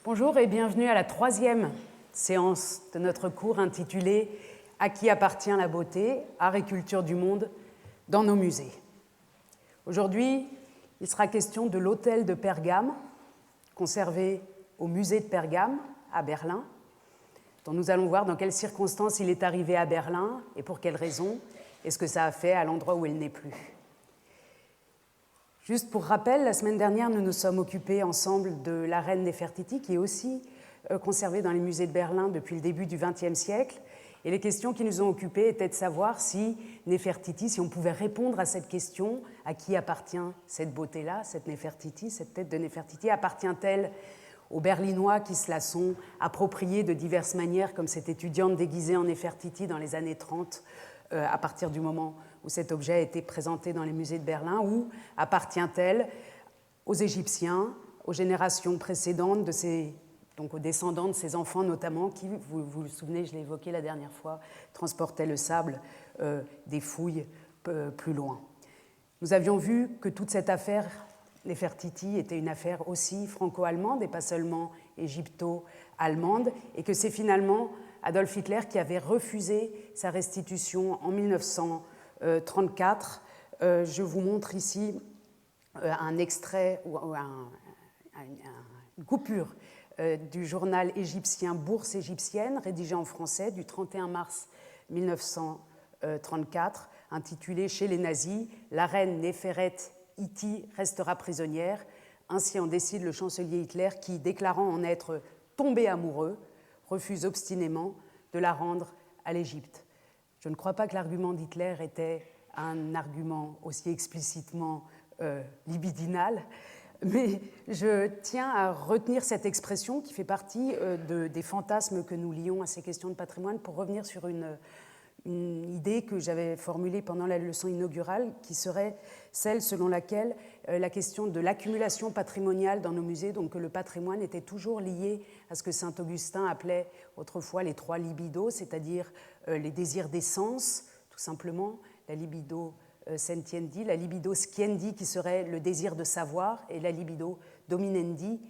Bonjour et bienvenue à la 3e séance de notre cours intitulé « À qui appartient la beauté? Art et culture du monde dans nos musées ». Aujourd'hui, il sera question de l'autel de Pergame, conservé au musée de Pergame à Berlin, dont nous allons voir dans quelles circonstances il est arrivé à Berlin et pour quelles raisons, et ce que ça a fait à l'endroit où il n'est plus. Juste pour rappel, la semaine dernière, nous nous sommes occupés ensemble de la reine Néfertiti, qui est aussi conservée dans les musées de Berlin depuis le début du XXe siècle. Et les questions qui nous ont occupés étaient de savoir si Néfertiti, si on pouvait répondre à cette question, à qui appartient cette beauté-là, cette Néfertiti, cette tête de Néfertiti, appartient-elle aux Berlinois qui se la sont appropriées de diverses manières, comme cette étudiante déguisée en Néfertiti dans les années 30, à partir du moment où cet objet a été présenté dans les musées de Berlin, ou appartient-elle aux Égyptiens, aux générations précédentes, donc aux descendants de ces enfants notamment, qui, vous vous souvenez, je l'ai évoqué la dernière fois, transportaient le sable des fouilles plus loin. Nous avions vu que toute cette affaire Néfertiti était une affaire aussi franco-allemande et pas seulement égypto-allemande, et que c'est finalement Adolf Hitler qui avait refusé sa restitution en 1934. Je vous montre ici un extrait ou une coupure du journal égyptien Bourse égyptienne, rédigé en français du 31 mars 1934, intitulé « Chez les nazis, la reine Néferet Iti restera prisonnière ». Ainsi en décide le chancelier Hitler qui, déclarant en être tombé amoureux, refuse obstinément de la rendre à l'Égypte. Je ne crois pas que l'argument d'Hitler était un argument aussi explicitement libidinal, mais je tiens à retenir cette expression qui fait partie des fantasmes que nous lions à ces questions de patrimoine pour revenir sur une idée que j'avais formulée pendant la leçon inaugurale, qui serait celle selon laquelle la question de l'accumulation patrimoniale dans nos musées, donc que le patrimoine était toujours lié à ce que Saint-Augustin appelait autrefois les 3 libidos, c'est-à-dire les désirs des sens, tout simplement, la libido sentiendi, la libido sciendi qui serait le désir de savoir, et la libido dominandi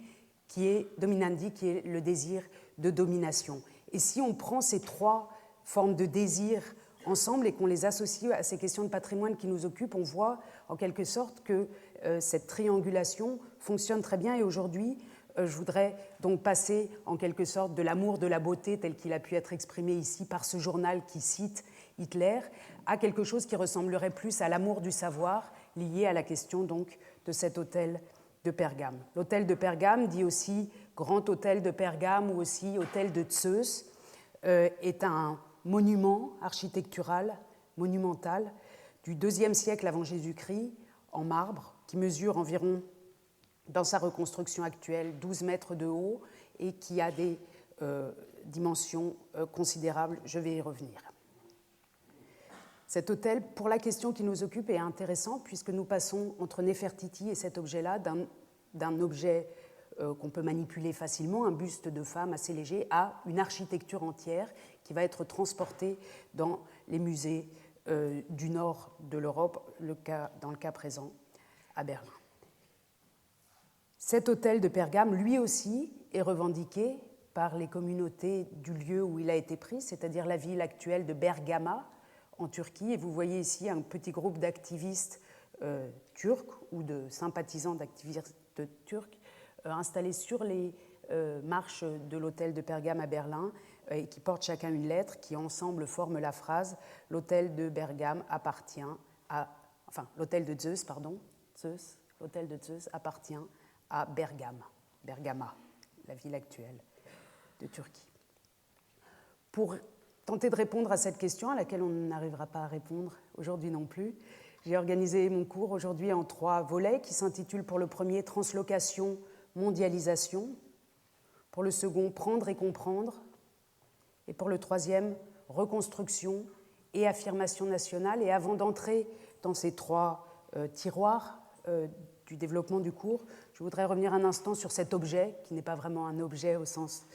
qui est le désir de domination. Et si on prend ces 3 formes de désir ensemble et qu'on les associe à ces questions de patrimoine qui nous occupent, on voit en quelque sorte que cette triangulation fonctionne très bien. Et aujourd'hui, je voudrais donc passer en quelque sorte de l'amour de la beauté tel qu'il a pu être exprimé ici par ce journal qui cite Hitler à quelque chose qui ressemblerait plus à l'amour du savoir lié à la question donc de cet autel de Pergame. L'autel de Pergame, dit aussi Grand Autel de Pergame ou aussi Autel de Zeus, est un monument architectural, monumental, du IIe siècle avant Jésus-Christ, en marbre, qui mesure environ, dans sa reconstruction actuelle, 12 mètres de haut et qui a des dimensions considérables. Je vais y revenir. Cet autel, pour la question qui nous occupe, est intéressant puisque nous passons entre Néfertiti et cet objet-là d'un objet qu'on peut manipuler facilement, un buste de femme assez léger, à une architecture entière qui va être transportée dans les musées du nord de l'Europe, dans le cas présent à Berlin. Cet autel de Pergame, lui aussi, est revendiqué par les communautés du lieu où il a été pris, c'est-à-dire la ville actuelle de Bergama, en Turquie. Et vous voyez ici un petit groupe d'activistes turcs ou de sympathisants d'activistes turcs installés sur les marches de l'autel de Pergame à Berlin et qui portent chacun une lettre qui ensemble forment la phrase « L'autel de Bergame appartient à… » Enfin, l'autel de Zeus, pardon, Zeus, l'autel de Zeus appartient à Bergama, la ville actuelle de Turquie. Pour tenter de répondre à cette question, à laquelle on n'arrivera pas à répondre aujourd'hui non plus, j'ai organisé mon cours aujourd'hui en 3 volets qui s'intitulent pour le premier « Translocation, mondialisation », pour le second « Prendre et comprendre », et pour le troisième « Reconstruction et affirmation nationale ». Et avant d'entrer dans ces 3 tiroirs du développement du cours, je voudrais revenir un instant sur cet objet, qui n'est pas vraiment un objet au sens,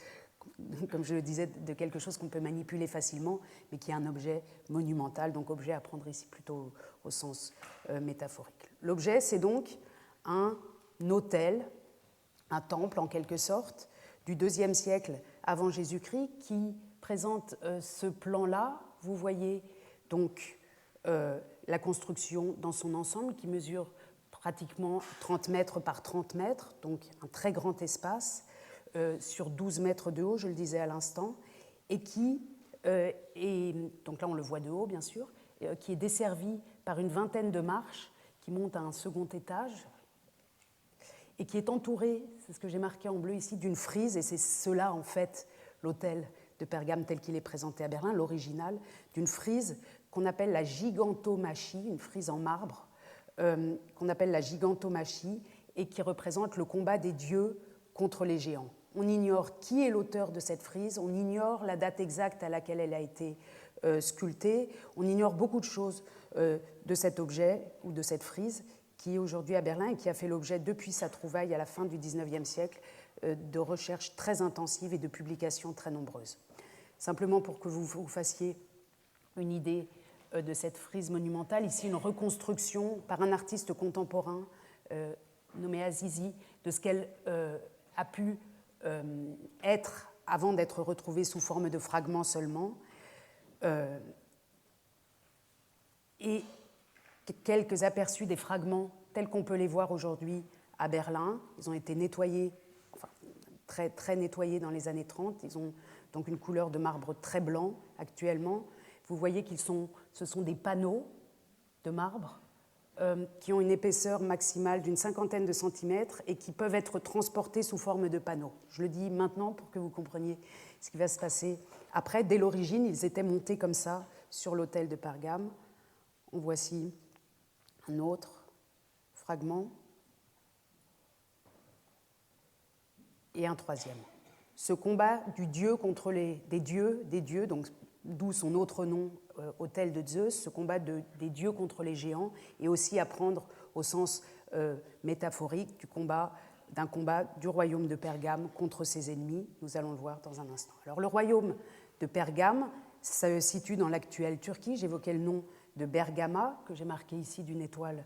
comme je le disais, de quelque chose qu'on peut manipuler facilement, mais qui est un objet monumental, donc objet à prendre ici plutôt au sens métaphorique. L'objet, c'est donc un autel, un temple en quelque sorte, du IIe siècle avant Jésus-Christ qui présente ce plan-là. Vous voyez donc la construction dans son ensemble qui mesure pratiquement 30 mètres par 30 mètres, donc un très grand espace sur 12 mètres de haut, je le disais à l'instant, et qui est, donc là on le voit de haut bien sûr, qui est desservi par une vingtaine de marches qui montent à un second étage et qui est entouré, c'est ce que j'ai marqué en bleu ici, d'une frise, et c'est cela en fait l'hôtel de Pergame tel qu'il est présenté à Berlin, l'original, d'une frise qu'on appelle la gigantomachie, une frise en marbre, qu'on appelle la gigantomachie, et qui représente le combat des dieux contre les géants. On ignore qui est l'auteur de cette frise, on ignore la date exacte à laquelle elle a été sculptée, on ignore beaucoup de choses de cet objet ou de cette frise qui est aujourd'hui à Berlin et qui a fait l'objet, depuis sa trouvaille à la fin du XIXe siècle, de recherches très intensives et de publications très nombreuses. Simplement pour que vous fassiez une idée de cette frise monumentale, ici une reconstruction par un artiste contemporain nommé Azizi de ce qu'elle a pu être avant d'être retrouvée sous forme de fragments seulement. Et quelques aperçus des fragments tels qu'on peut les voir aujourd'hui à Berlin. Ils ont été nettoyés, enfin, très, très nettoyés dans les années 30. Ils ont donc une couleur de marbre très blanc actuellement. Vous voyez ce sont des panneaux de marbre qui ont une épaisseur maximale d'une cinquantaine de centimètres et qui peuvent être transportés sous forme de panneaux. Je le dis maintenant pour que vous compreniez ce qui va se passer après. Dès l'origine, ils étaient montés comme ça sur l'autel de Pergame. En voici un autre fragment et un troisième. Ce combat du dieu contre des dieux, donc d'où son autre nom, autel de Zeus, ce combat des dieux contre les géants, et aussi à prendre au sens métaphorique d'un combat du royaume de Pergame contre ses ennemis. Nous allons le voir dans un instant. Alors le royaume de Pergame, ça se situe dans l'actuelle Turquie. J'évoquais le nom de Bergama, que j'ai marqué ici d'une étoile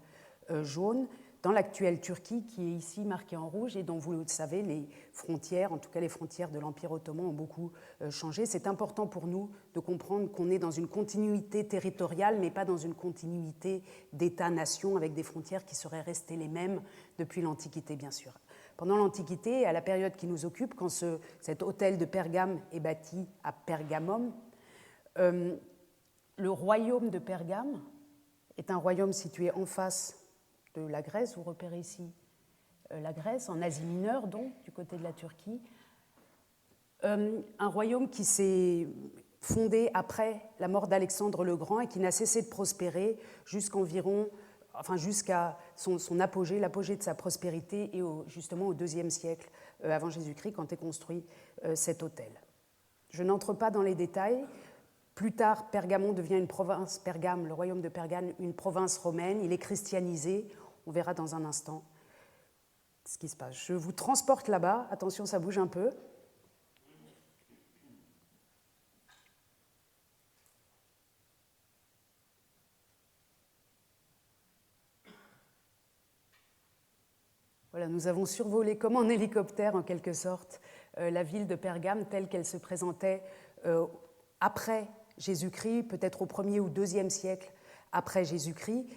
jaune, dans l'actuelle Turquie, qui est ici marquée en rouge et dont, vous le savez, les frontières, en tout cas les frontières de l'Empire ottoman, ont beaucoup changé. C'est important pour nous de comprendre qu'on est dans une continuité territoriale, mais pas dans une continuité d'État-nation, avec des frontières qui seraient restées les mêmes depuis l'Antiquité, bien sûr. Pendant l'Antiquité, à la période qui nous occupe, quand cet hôtel de Pergame est bâti à Pergamum, le royaume de Pergame est un royaume situé en face de la Grèce. Vous repérez ici la Grèce, en Asie mineure, donc, du côté de la Turquie. Un royaume qui s'est fondé après la mort d'Alexandre le Grand et qui n'a cessé de prospérer jusqu'à son apogée, l'apogée de sa prospérité, et justement au IIe siècle avant Jésus-Christ, quand est construit cet hôtel. Je n'entre pas dans les détails. Plus tard, Pergamon devient une province, Pergame, le royaume de Pergame, une province romaine. Il est christianisé. On verra dans un instant ce qui se passe. Je vous transporte là-bas. Attention, ça bouge un peu. Voilà, nous avons survolé comme en hélicoptère, en quelque sorte, la ville de Pergame telle qu'elle se présentait après Jésus-Christ, peut-être au 1er ou 2e siècle après Jésus-Christ.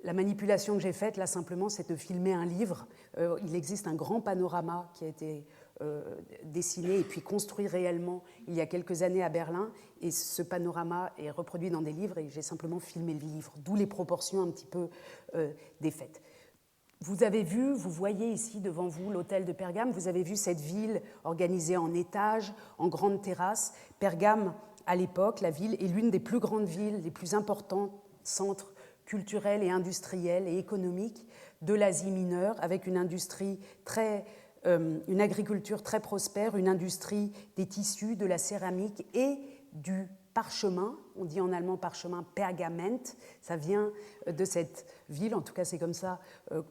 La manipulation que j'ai faite, là, simplement, c'est de filmer un livre. Il existe un grand panorama qui a été dessiné et puis construit réellement il y a quelques années à Berlin. Et ce panorama est reproduit dans des livres et j'ai simplement filmé le livre, d'où les proportions un petit peu défaites. Vous voyez ici devant vous l'hôtel de Pergame. Vous avez vu cette ville organisée en étages, en grandes terrasses. Pergame, à l'époque, la ville est l'une des plus grandes villes, les plus importants centres culturels et industriels et économiques de l'Asie mineure, avec une agriculture très prospère, une industrie des tissus, de la céramique et du parchemin. On dit en allemand parchemin Pergament. Ça vient de cette ville, en tout cas c'est comme ça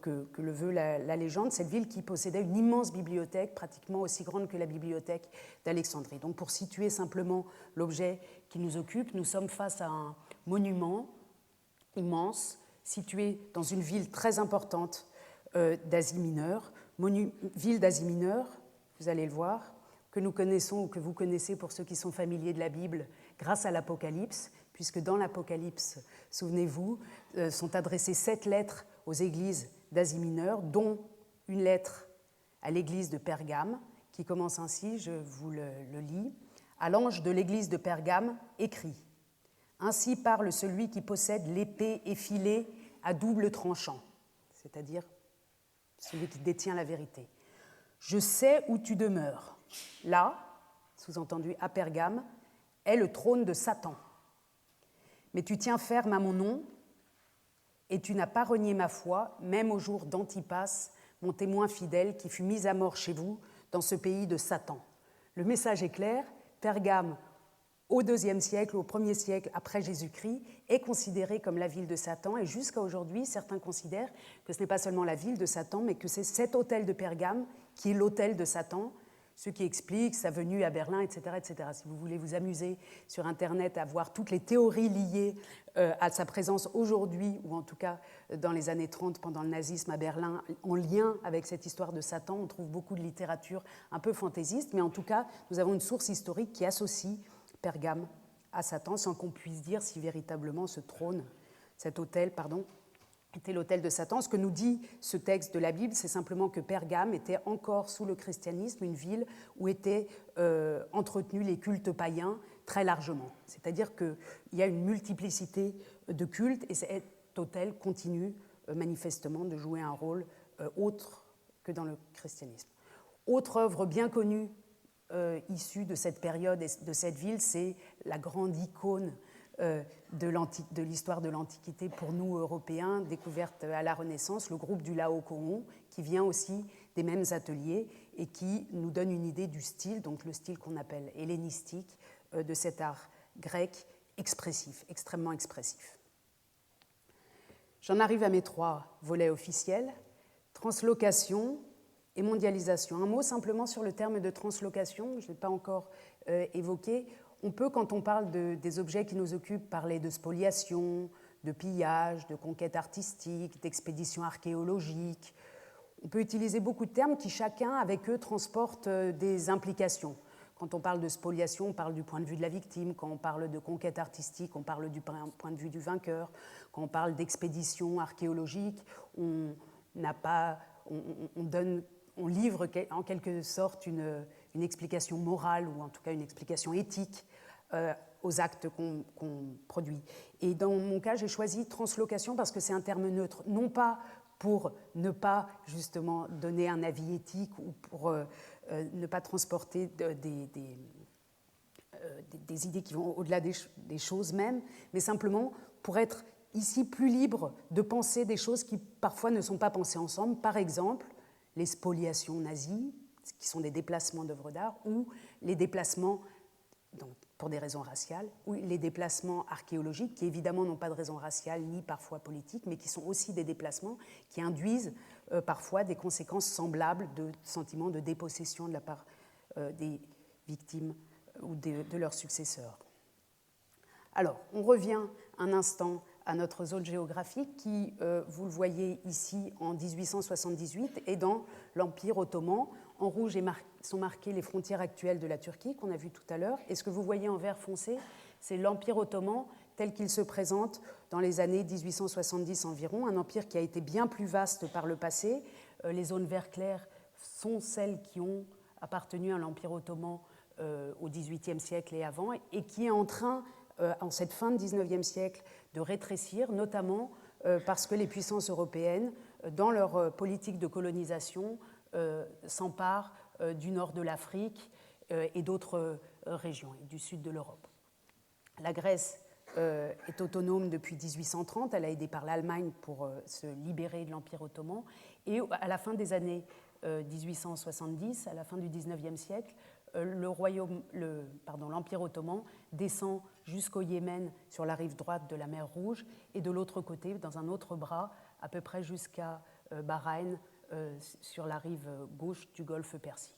que le veut la légende, cette ville qui possédait une immense bibliothèque, pratiquement aussi grande que la bibliothèque d'Alexandrie. Donc pour situer simplement l'objet qui nous occupe, nous sommes face à un monument immense, situé dans une ville très importante d'Asie mineure, ville d'Asie mineure, vous allez le voir, que nous connaissons ou que vous connaissez pour ceux qui sont familiers de la Bible grâce à l'Apocalypse, puisque dans l'Apocalypse, souvenez-vous, sont adressées 7 lettres aux églises d'Asie mineure, dont une lettre à l'église de Pergame, qui commence ainsi, je vous le lis. À l'ange de l'église de Pergame, écrit « Ainsi parle celui qui possède l'épée effilée à double tranchant, c'est-à-dire celui qui détient la vérité. Je sais où tu demeures. Là, sous-entendu à Pergame, est le trône de Satan. Mais tu tiens ferme à mon nom et tu n'as pas renié ma foi, même au jour d'Antipas, mon témoin fidèle qui fut mis à mort chez vous dans ce pays de Satan. » Le message est clair, Pergame, au IIe siècle, au 1er siècle après Jésus-Christ, est considérée comme la ville de Satan, et jusqu'à aujourd'hui, certains considèrent que ce n'est pas seulement la ville de Satan, mais que c'est cet autel de Pergame qui est l'autel de Satan, ce qui explique sa venue à Berlin, etc., etc. Si vous voulez vous amuser sur Internet à voir toutes les théories liées à sa présence aujourd'hui, ou en tout cas dans les années 30 pendant le nazisme à Berlin, en lien avec cette histoire de Satan, on trouve beaucoup de littérature un peu fantaisiste, mais en tout cas, nous avons une source historique qui associe Pergame à Satan, sans qu'on puisse dire si véritablement ce trône, cet autel, était l'autel de Satan. Ce que nous dit ce texte de la Bible, c'est simplement que Pergame était encore sous le christianisme une ville où étaient entretenus les cultes païens très largement. C'est-à-dire qu'il y a une multiplicité de cultes et cet autel continue manifestement de jouer un rôle autre que dans le christianisme. Autre œuvre bien connue issue de cette période et de cette ville, c'est la grande icône de l'histoire de l'Antiquité pour nous, Européens, découverte à la Renaissance, le groupe du Laocoon, qui vient aussi des mêmes ateliers et qui nous donne une idée du style, donc le style qu'on appelle hellénistique, de cet art grec expressif, extrêmement expressif. J'en arrive à mes 3 volets officiels, translocation et mondialisation. Un mot simplement sur le terme de translocation, je ne l'ai pas encore évoqué. On peut, quand on parle des objets qui nous occupent, parler de spoliation, de pillage, de conquête artistique, d'expédition archéologique. On peut utiliser beaucoup de termes qui, chacun, avec eux, transportent des implications. Quand on parle de spoliation, on parle du point de vue de la victime. Quand on parle de conquête artistique, on parle du point de vue du vainqueur. Quand on parle d'expédition archéologique, on livre en quelque sorte une explication morale ou en tout cas une explication éthique aux actes qu'on produit. Et dans mon cas, j'ai choisi translocation parce que c'est un terme neutre, non pas pour ne pas justement donner un avis éthique ou pour ne pas transporter des idées qui vont au-delà des choses mêmes, mais simplement pour être ici plus libre de penser des choses qui parfois ne sont pas pensées ensemble. Par exemple, les spoliations nazies, qui sont des déplacements d'œuvres d'art, ou les déplacements, donc pour des raisons raciales, ou les déplacements archéologiques, qui évidemment n'ont pas de raison raciale ni parfois politique, mais qui sont aussi des déplacements qui induisent parfois des conséquences semblables de sentiments de dépossession de la part des victimes ou de leurs successeurs. Alors, on revient un instant à notre zone géographique qui, vous le voyez ici, en 1878, est dans l'Empire ottoman. En rouge sont marquées les frontières actuelles de la Turquie, qu'on a vu tout à l'heure. Et ce que vous voyez en vert foncé, c'est l'Empire ottoman tel qu'il se présente dans les années 1870 environ, un empire qui a été bien plus vaste par le passé. Les zones vert clair sont celles qui ont appartenu à l'Empire ottoman au XVIIIe siècle et avant, et qui est en train, en cette fin de XIXe siècle, de rétrécir, notamment parce que les puissances européennes, dans leur politique de colonisation, s'emparent du nord de l'Afrique et d'autres régions, et du sud de l'Europe. La Grèce est autonome depuis 1830, elle a aidé par l'Allemagne pour se libérer de l'Empire ottoman, et à la fin des années 1870, à la fin du XIXe siècle, l'Empire ottoman descend jusqu'au Yémen sur la rive droite de la mer Rouge et de l'autre côté, dans un autre bras, à peu près jusqu'à Bahreïn, sur la rive gauche du golfe Persique.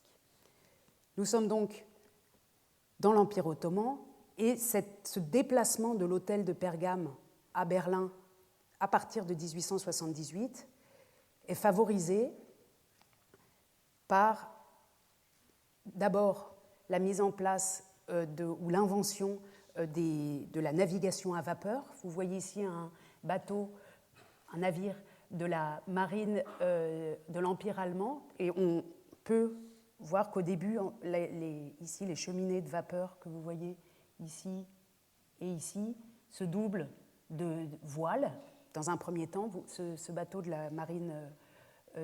Nous sommes donc dans l'Empire ottoman et ce déplacement de l'hôtel de Pergame à Berlin à partir de 1878 est favorisé par d'abord la mise en place ou l'invention de la navigation à vapeur. Vous voyez ici un bateau, un navire de la marine de l'Empire allemand, et on peut voir qu'au début, ici, les cheminées de vapeur que vous voyez ici et ici se doublent de voiles. Dans un premier temps, ce bateau de la marine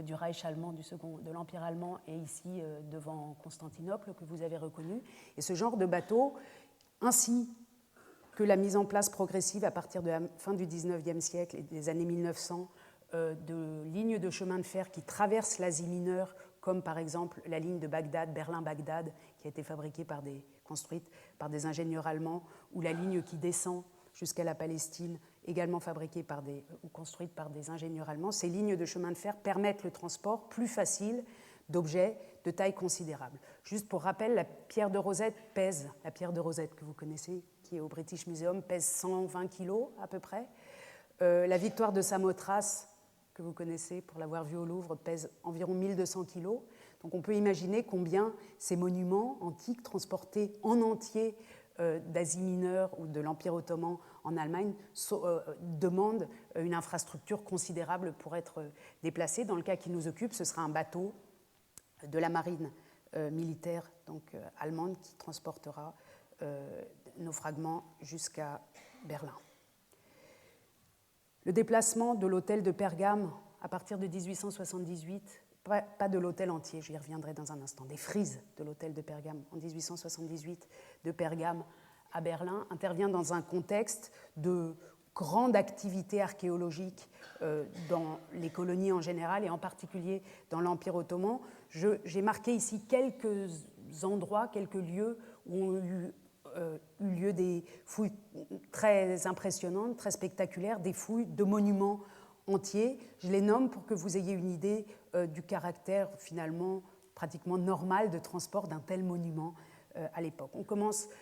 du Reich allemand, de l'Empire allemand, est ici devant Constantinople, que vous avez reconnu. Et ce genre de bateau, ainsi que la mise en place progressive à partir de la fin du XIXe siècle et des années 1900 de lignes de chemin de fer qui traversent l'Asie mineure, comme par exemple la ligne de Bagdad, Berlin-Bagdad, qui a été construite par des ingénieurs allemands, ou la ligne qui descend jusqu'à la Palestine, également fabriquée ou construite par des ingénieurs allemands. Ces lignes de chemin de fer permettent le transport plus facile d'objets de taille considérable. Juste pour rappel, la pierre de Rosette que vous connaissez, qui est au British Museum, pèse 120 kg à peu près. La victoire de Samothrace, que vous connaissez pour l'avoir vue au Louvre, pèse environ 1200 kg. Donc on peut imaginer combien ces monuments antiques transportés en entier d'Asie mineure ou de l'Empire ottoman en Allemagne demandent une infrastructure considérable pour être déplacés. Dans le cas qui nous occupe, ce sera un bateau de la marine militaire allemande qui transportera nos fragments jusqu'à Berlin. Le déplacement de l'hôtel de Pergame à partir de 1878, pas de l'hôtel entier, j'y reviendrai dans un instant, des frises de l'hôtel de Pergame en 1878 de Pergame à Berlin, intervient dans un contexte de grande activité archéologique dans les colonies en général et en particulier dans l'Empire ottoman. J'ai marqué ici quelques endroits, quelques lieux où ont eu lieu des fouilles très impressionnantes, très spectaculaires, des fouilles de monuments entiers. Je les nomme pour que vous ayez une idée du caractère finalement pratiquement normal de transport d'un tel monument à l'époque.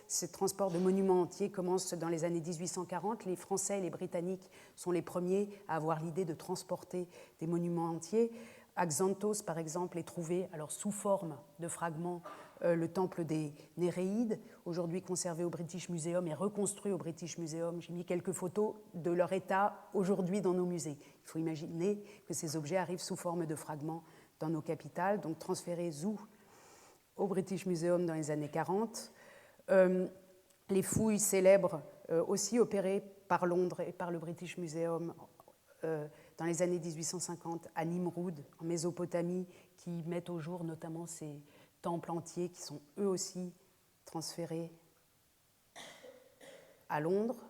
Ce transport de monuments entiers commence dans les années 1840. Les Français et les Britanniques sont les premiers à avoir l'idée de transporter des monuments entiers. À Xanthos, par exemple, est trouvé, alors sous forme de fragments, le temple des Néréides, aujourd'hui conservé au British Museum et reconstruit au British Museum. J'ai mis quelques photos de leur état aujourd'hui dans nos musées. Il faut imaginer que ces objets arrivent sous forme de fragments dans nos capitales, donc transférés au British Museum dans les années 40. Les fouilles célèbres aussi opérées par Londres et par le British Museum dans les années 1850 à Nimroud, en Mésopotamie, qui mettent au jour notamment ces temples entiers qui sont eux aussi transférés à Londres.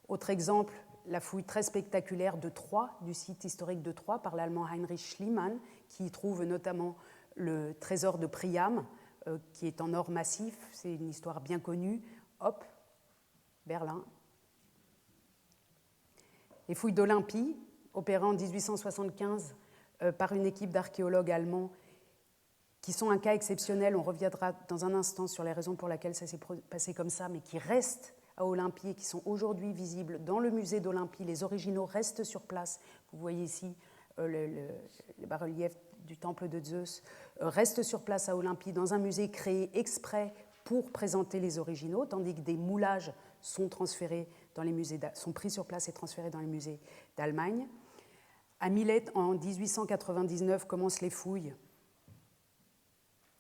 Autre exemple, la fouille très spectaculaire de Troyes, du site historique de Troyes, par l'allemand Heinrich Schliemann, qui trouve notamment le trésor de Priam, qui est en or massif, c'est une histoire bien connue. Hop, Berlin. Les fouilles d'Olympie, opérées en 1875 par une équipe d'archéologues allemands, qui sont un cas exceptionnel. On reviendra dans un instant sur les raisons pour lesquelles ça s'est passé comme ça, mais qui restent à Olympie et qui sont aujourd'hui visibles dans le musée d'Olympie. Les originaux restent sur place. Vous voyez ici le bas-relief du temple de Zeus restent sur place à Olympie dans un musée créé exprès pour présenter les originaux, tandis que des moulages sont pris sur place et transférés dans les musées d'Allemagne. À Milet, en 1899, commencent les fouilles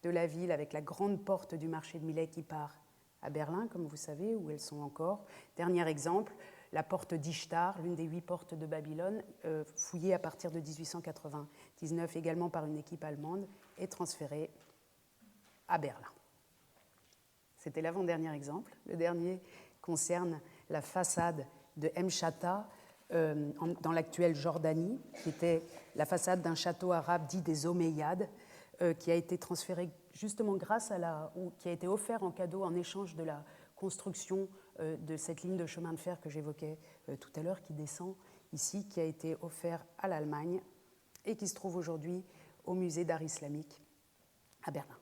de la ville avec la grande porte du marché de Milet qui part à Berlin, comme vous savez, où elles sont encore. Dernier exemple, la porte d'Ishtar, l'une des 8 portes de Babylone, fouillée à partir de 1899 également par une équipe allemande, et transférée à Berlin. C'était l'avant-dernier exemple. Le dernier concerne la façade de Mshata dans l'actuelle Jordanie, qui était la façade d'un château arabe dit des Omeyyades, qui a été transféré justement qui a été offert en cadeau en échange de la construction de cette ligne de chemin de fer que j'évoquais tout à l'heure, qui descend ici, qui a été offert à l'Allemagne et qui se trouve aujourd'hui au musée d'art islamique à Berlin.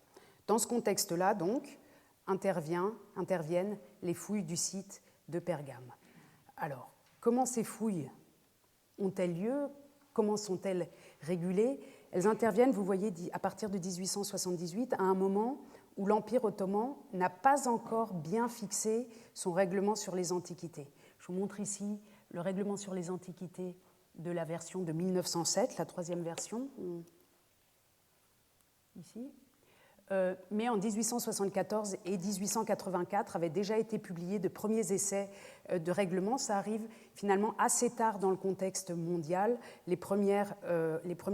Dans ce contexte-là, donc, interviennent les fouilles du site de Pergame. Alors, comment ces fouilles ont-elles lieu? Comment sont-elles régulées? Elles interviennent, vous voyez, à partir de 1878, à un moment où l'Empire ottoman n'a pas encore bien fixé son règlement sur les antiquités. Je vous montre ici le règlement sur les antiquités de la version de 1907, la troisième version, ici. Mais en 1874 et 1884 avaient déjà été publiés de premiers essais de règlement. Ça arrive finalement assez tard dans le contexte mondial. Les premiers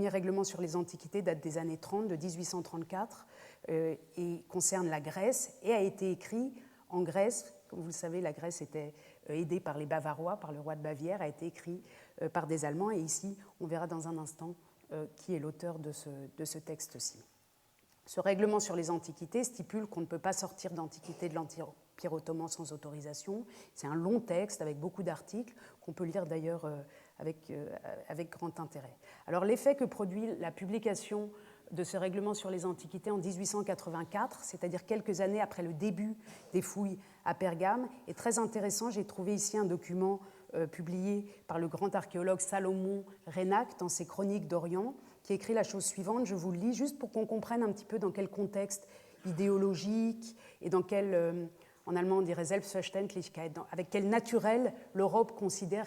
règlements sur les antiquités datent des années 30, de 1834, et concernent la Grèce, et a été écrit en Grèce. Comme vous le savez, la Grèce était aidée par les Bavarois, par le roi de Bavière, a été écrit par des Allemands, et ici, on verra dans un instant qui est l'auteur de ce texte-ci. Ce règlement sur les antiquités stipule qu'on ne peut pas sortir d'antiquités de l'Empire ottoman sans autorisation. C'est un long texte avec beaucoup d'articles qu'on peut lire d'ailleurs avec grand intérêt. Alors l'effet que produit la publication de ce règlement sur les antiquités en 1884, c'est-à-dire quelques années après le début des fouilles à Pergame, est très intéressant. J'ai trouvé ici un document publié par le grand archéologue Salomon Reinach dans ses Chroniques d'Orient, qui écrit la chose suivante, je vous le lis, juste pour qu'on comprenne un petit peu dans quel contexte idéologique et dans quel, en allemand on dirait Selbstverständlichkeit, avec quel naturel l'Europe considère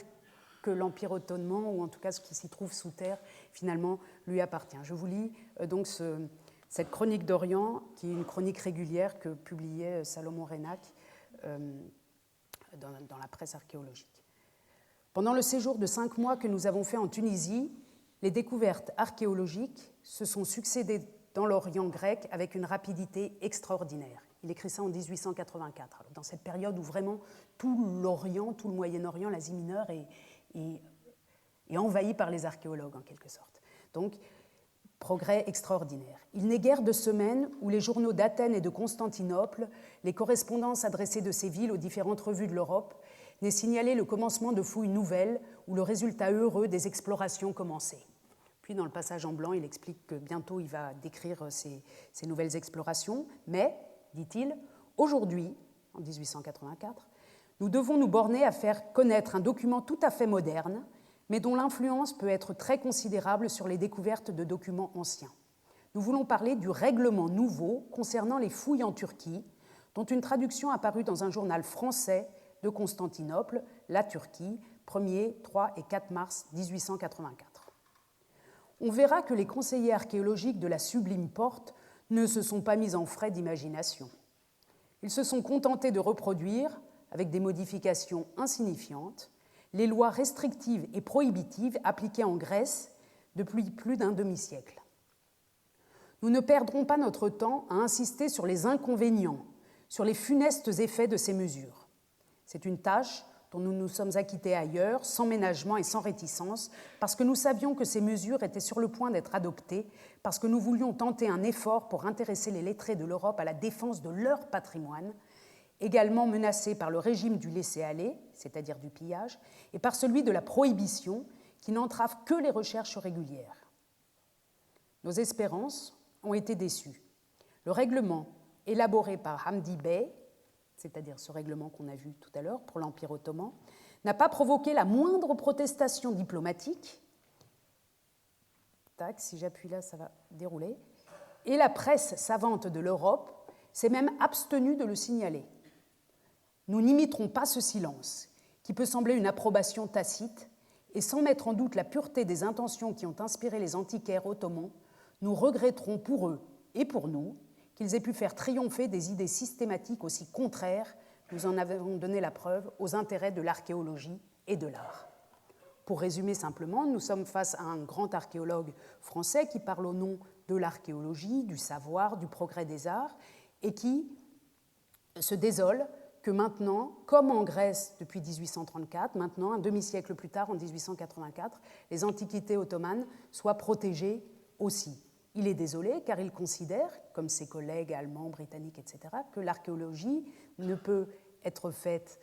que l'Empire ottoman, ou en tout cas ce qui s'y trouve sous terre, finalement lui appartient. Je vous lis donc cette Chronique d'Orient, qui est une chronique régulière que publiait Salomon Reinach dans la presse archéologique. Pendant le séjour de 5 mois que nous avons fait en Tunisie, les découvertes archéologiques se sont succédées dans l'Orient grec avec une rapidité extraordinaire. Il écrit ça en 1884, dans cette période où vraiment tout l'Orient, tout le Moyen-Orient, l'Asie mineure est envahi par les archéologues en quelque sorte. Donc, progrès extraordinaire. Il n'est guère de semaine où les journaux d'Athènes et de Constantinople, les correspondances adressées de ces villes aux différentes revues de l'Europe, n'aient signalé le commencement de fouilles nouvelles ou le résultat heureux des explorations commencées. Puis, dans le passage en blanc, il explique que bientôt il va décrire ces nouvelles explorations. Mais, dit-il, aujourd'hui, en 1884, nous devons nous borner à faire connaître un document tout à fait moderne, mais dont l'influence peut être très considérable sur les découvertes de documents anciens. Nous voulons parler du règlement nouveau concernant les fouilles en Turquie, dont une traduction apparut dans un journal français de Constantinople, La Turquie, 1er, 3 et 4 mars 1884. On verra que les conseillers archéologiques de la Sublime Porte ne se sont pas mis en frais d'imagination. Ils se sont contentés de reproduire, avec des modifications insignifiantes, les lois restrictives et prohibitives appliquées en Grèce depuis plus d'un demi-siècle. Nous ne perdrons pas notre temps à insister sur les inconvénients, sur les funestes effets de ces mesures. C'est une tâche dont nous nous sommes acquittés ailleurs, sans ménagement et sans réticence, parce que nous savions que ces mesures étaient sur le point d'être adoptées, parce que nous voulions tenter un effort pour intéresser les lettrés de l'Europe à la défense de leur patrimoine, également menacé par le régime du laisser-aller, c'est-à-dire du pillage, et par celui de la prohibition, qui n'entrave que les recherches régulières. Nos espérances ont été déçues. Le règlement élaboré par Hamdi Bey, c'est-à-dire ce règlement qu'on a vu tout à l'heure pour l'Empire ottoman, n'a pas provoqué la moindre protestation diplomatique. Tac, si j'appuie là, ça va dérouler. Et la presse savante de l'Europe s'est même abstenue de le signaler. Nous n'imiterons pas ce silence, qui peut sembler une approbation tacite, et sans mettre en doute la pureté des intentions qui ont inspiré les antiquaires ottomans, nous regretterons pour eux et pour nous qu'ils aient pu faire triompher des idées systématiques aussi contraires, nous en avons donné la preuve, aux intérêts de l'archéologie et de l'art. Pour résumer simplement, nous sommes face à un grand archéologue français qui parle au nom de l'archéologie, du savoir, du progrès des arts, et qui se désole que maintenant, comme en Grèce depuis 1834, maintenant, un demi-siècle plus tard, en 1884, les antiquités ottomanes soient protégées aussi. Il est désolé car il considère, comme ses collègues allemands, britanniques, etc., que l'archéologie ne peut être faite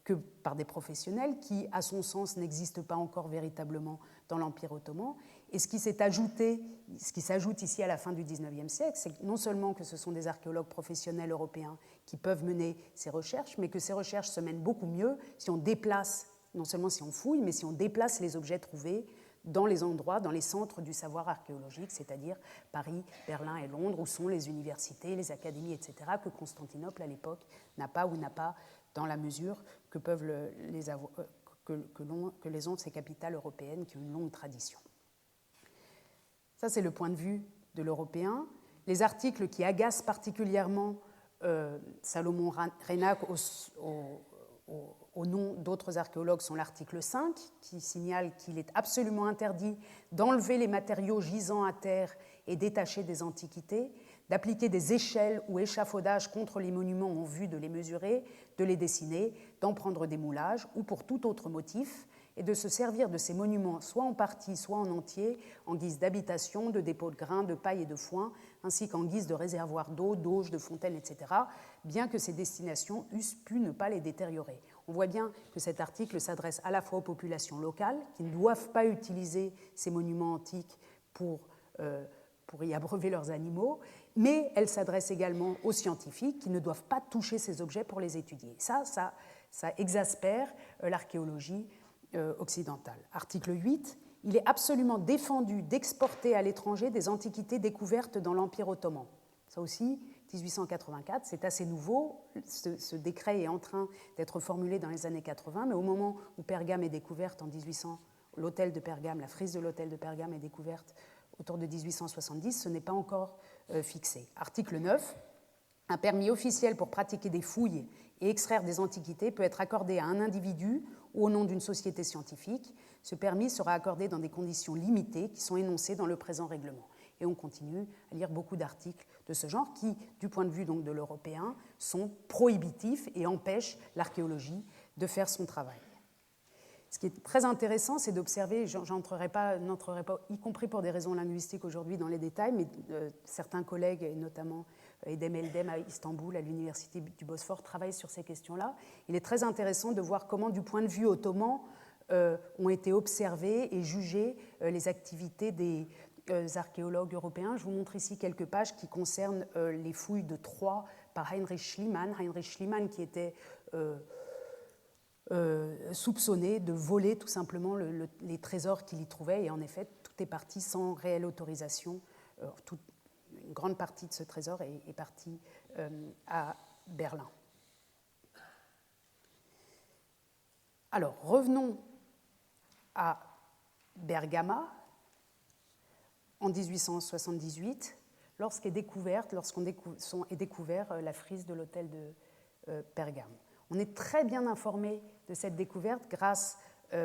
que par des professionnels qui, à son sens, n'existent pas encore véritablement dans l'Empire ottoman. Et ce qui s'ajoute ici à la fin du XIXe siècle, c'est non seulement que ce sont des archéologues professionnels européens qui peuvent mener ces recherches, mais que ces recherches se mènent beaucoup mieux si on déplace, non seulement si on fouille, mais si on déplace les objets trouvés dans les endroits, dans les centres du savoir archéologique, c'est-à-dire Paris, Berlin et Londres, où sont les universités, les académies, etc., que Constantinople, à l'époque, n'a pas ou n'a pas dans la mesure que les ont ces capitales européennes qui ont une longue tradition. Ça, c'est le point de vue de l'Européen. Les articles qui agacent particulièrement Salomon Reinach au nom d'autres archéologues sont l'article 5, qui signale qu'il est absolument interdit d'enlever les matériaux gisant à terre et détachés des antiquités, d'appliquer des échelles ou échafaudages contre les monuments en vue de les mesurer, de les dessiner, d'en prendre des moulages ou pour tout autre motif, et de se servir de ces monuments soit en partie, soit en entier, en guise d'habitation, de dépôt de grains, de paille et de foin, ainsi qu'en guise de réservoir d'eau, d'auges, de fontaines, etc., bien que ces destinations eussent pu ne pas les détériorer. On voit bien que cet article s'adresse à la fois aux populations locales, qui ne doivent pas utiliser ces monuments antiques pour y abreuver leurs animaux, mais elle s'adresse également aux scientifiques, qui ne doivent pas toucher ces objets pour les étudier. Ça exaspère l'archéologie occidentale. Article 8, il est absolument défendu d'exporter à l'étranger des antiquités découvertes dans l'Empire ottoman. Ça aussi, 1884, c'est assez nouveau. Ce décret est en train d'être formulé dans les années 80, mais au moment où Pergame est découverte en 1800, l'hôtel de Pergame, la frise de l'hôtel de Pergame est découverte autour de 1870, ce n'est pas encore fixé. Article 9, un permis officiel pour pratiquer des fouilles et extraire des antiquités peut être accordé à un individu ou au nom d'une société scientifique. Ce permis sera accordé dans des conditions limitées qui sont énoncées dans le présent règlement. Et on continue à lire beaucoup d'articles de ce genre qui, du point de vue donc de l'Européen, sont prohibitifs et empêchent l'archéologie de faire son travail. Ce qui est très intéressant, c'est d'observer, n'entrerai pas, y compris pour des raisons linguistiques aujourd'hui, dans les détails, mais certains collègues, et notamment Edem Eldem à Istanbul, à l'université du Bosphore, travaillent sur ces questions-là. Il est très intéressant de voir comment, du point de vue ottoman, ont été observées et jugées les activités des archéologues européens. Je vous montre ici quelques pages qui concernent les fouilles de Troie par Heinrich Schliemann. Heinrich Schliemann qui était soupçonné de voler tout simplement les trésors qu'il y trouvait, et en effet, tout est parti sans réelle autorisation. Une grande partie de ce trésor est partie à Berlin. Alors, revenons à Bergama, en 1878, lorsqu'on est découvert la frise de l'hôtel de Pergame. On est très bien informé de cette découverte grâce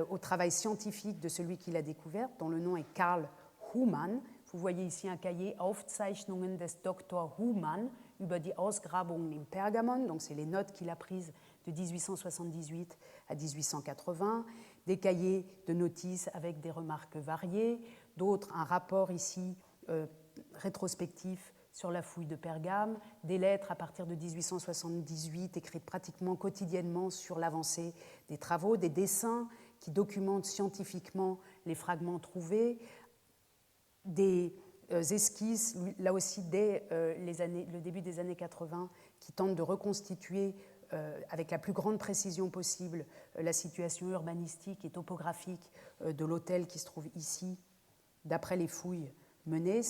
au travail scientifique de celui qui l'a découverte, dont le nom est Karl Humann. Vous voyez ici un cahier Aufzeichnungen des Dr. Humann über die Ausgrabungen im Pergamon, donc c'est les notes qu'il a prises de 1878 à 1880, des cahiers de notices avec des remarques variées, d'autres, un rapport ici rétrospectif sur la fouille de Pergame, des lettres à partir de 1878 écrites pratiquement quotidiennement sur l'avancée des travaux, des dessins qui documentent scientifiquement les fragments trouvés, des esquisses, là aussi dès le début des années 80, qui tentent de reconstituer avec la plus grande précision possible la situation urbanistique et topographique de l'hôtel qui se trouve ici, d'après les fouilles menées.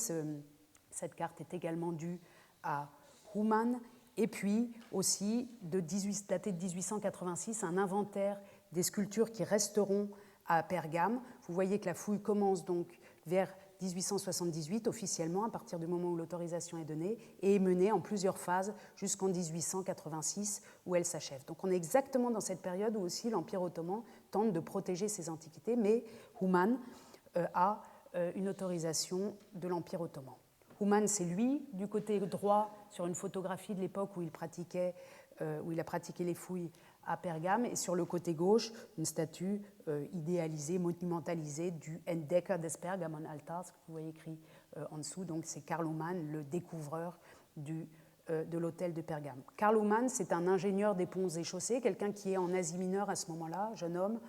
Cette carte est également due à Humann. Et puis aussi, daté de 1886, un inventaire des sculptures qui resteront à Pergame. Vous voyez que la fouille commence donc vers 1878 officiellement, à partir du moment où l'autorisation est donnée, et est menée en plusieurs phases jusqu'en 1886 où elle s'achève. Donc on est exactement dans cette période où aussi l'Empire ottoman tente de protéger ses antiquités, mais Humann a une autorisation de l'Empire ottoman. Humann, c'est lui, du côté droit, sur une photographie de l'époque où il a pratiqué les fouilles à Pergame, et sur le côté gauche, une statue idéalisée, monumentalisée du Entdecker des Pergamon-Altars, que vous voyez écrit en dessous. Donc c'est Karl Humann, le découvreur de l'hôtel de Pergame. Karl Humann, c'est un ingénieur des ponts et chaussées, quelqu'un qui est en Asie mineure à ce moment-là, jeune homme,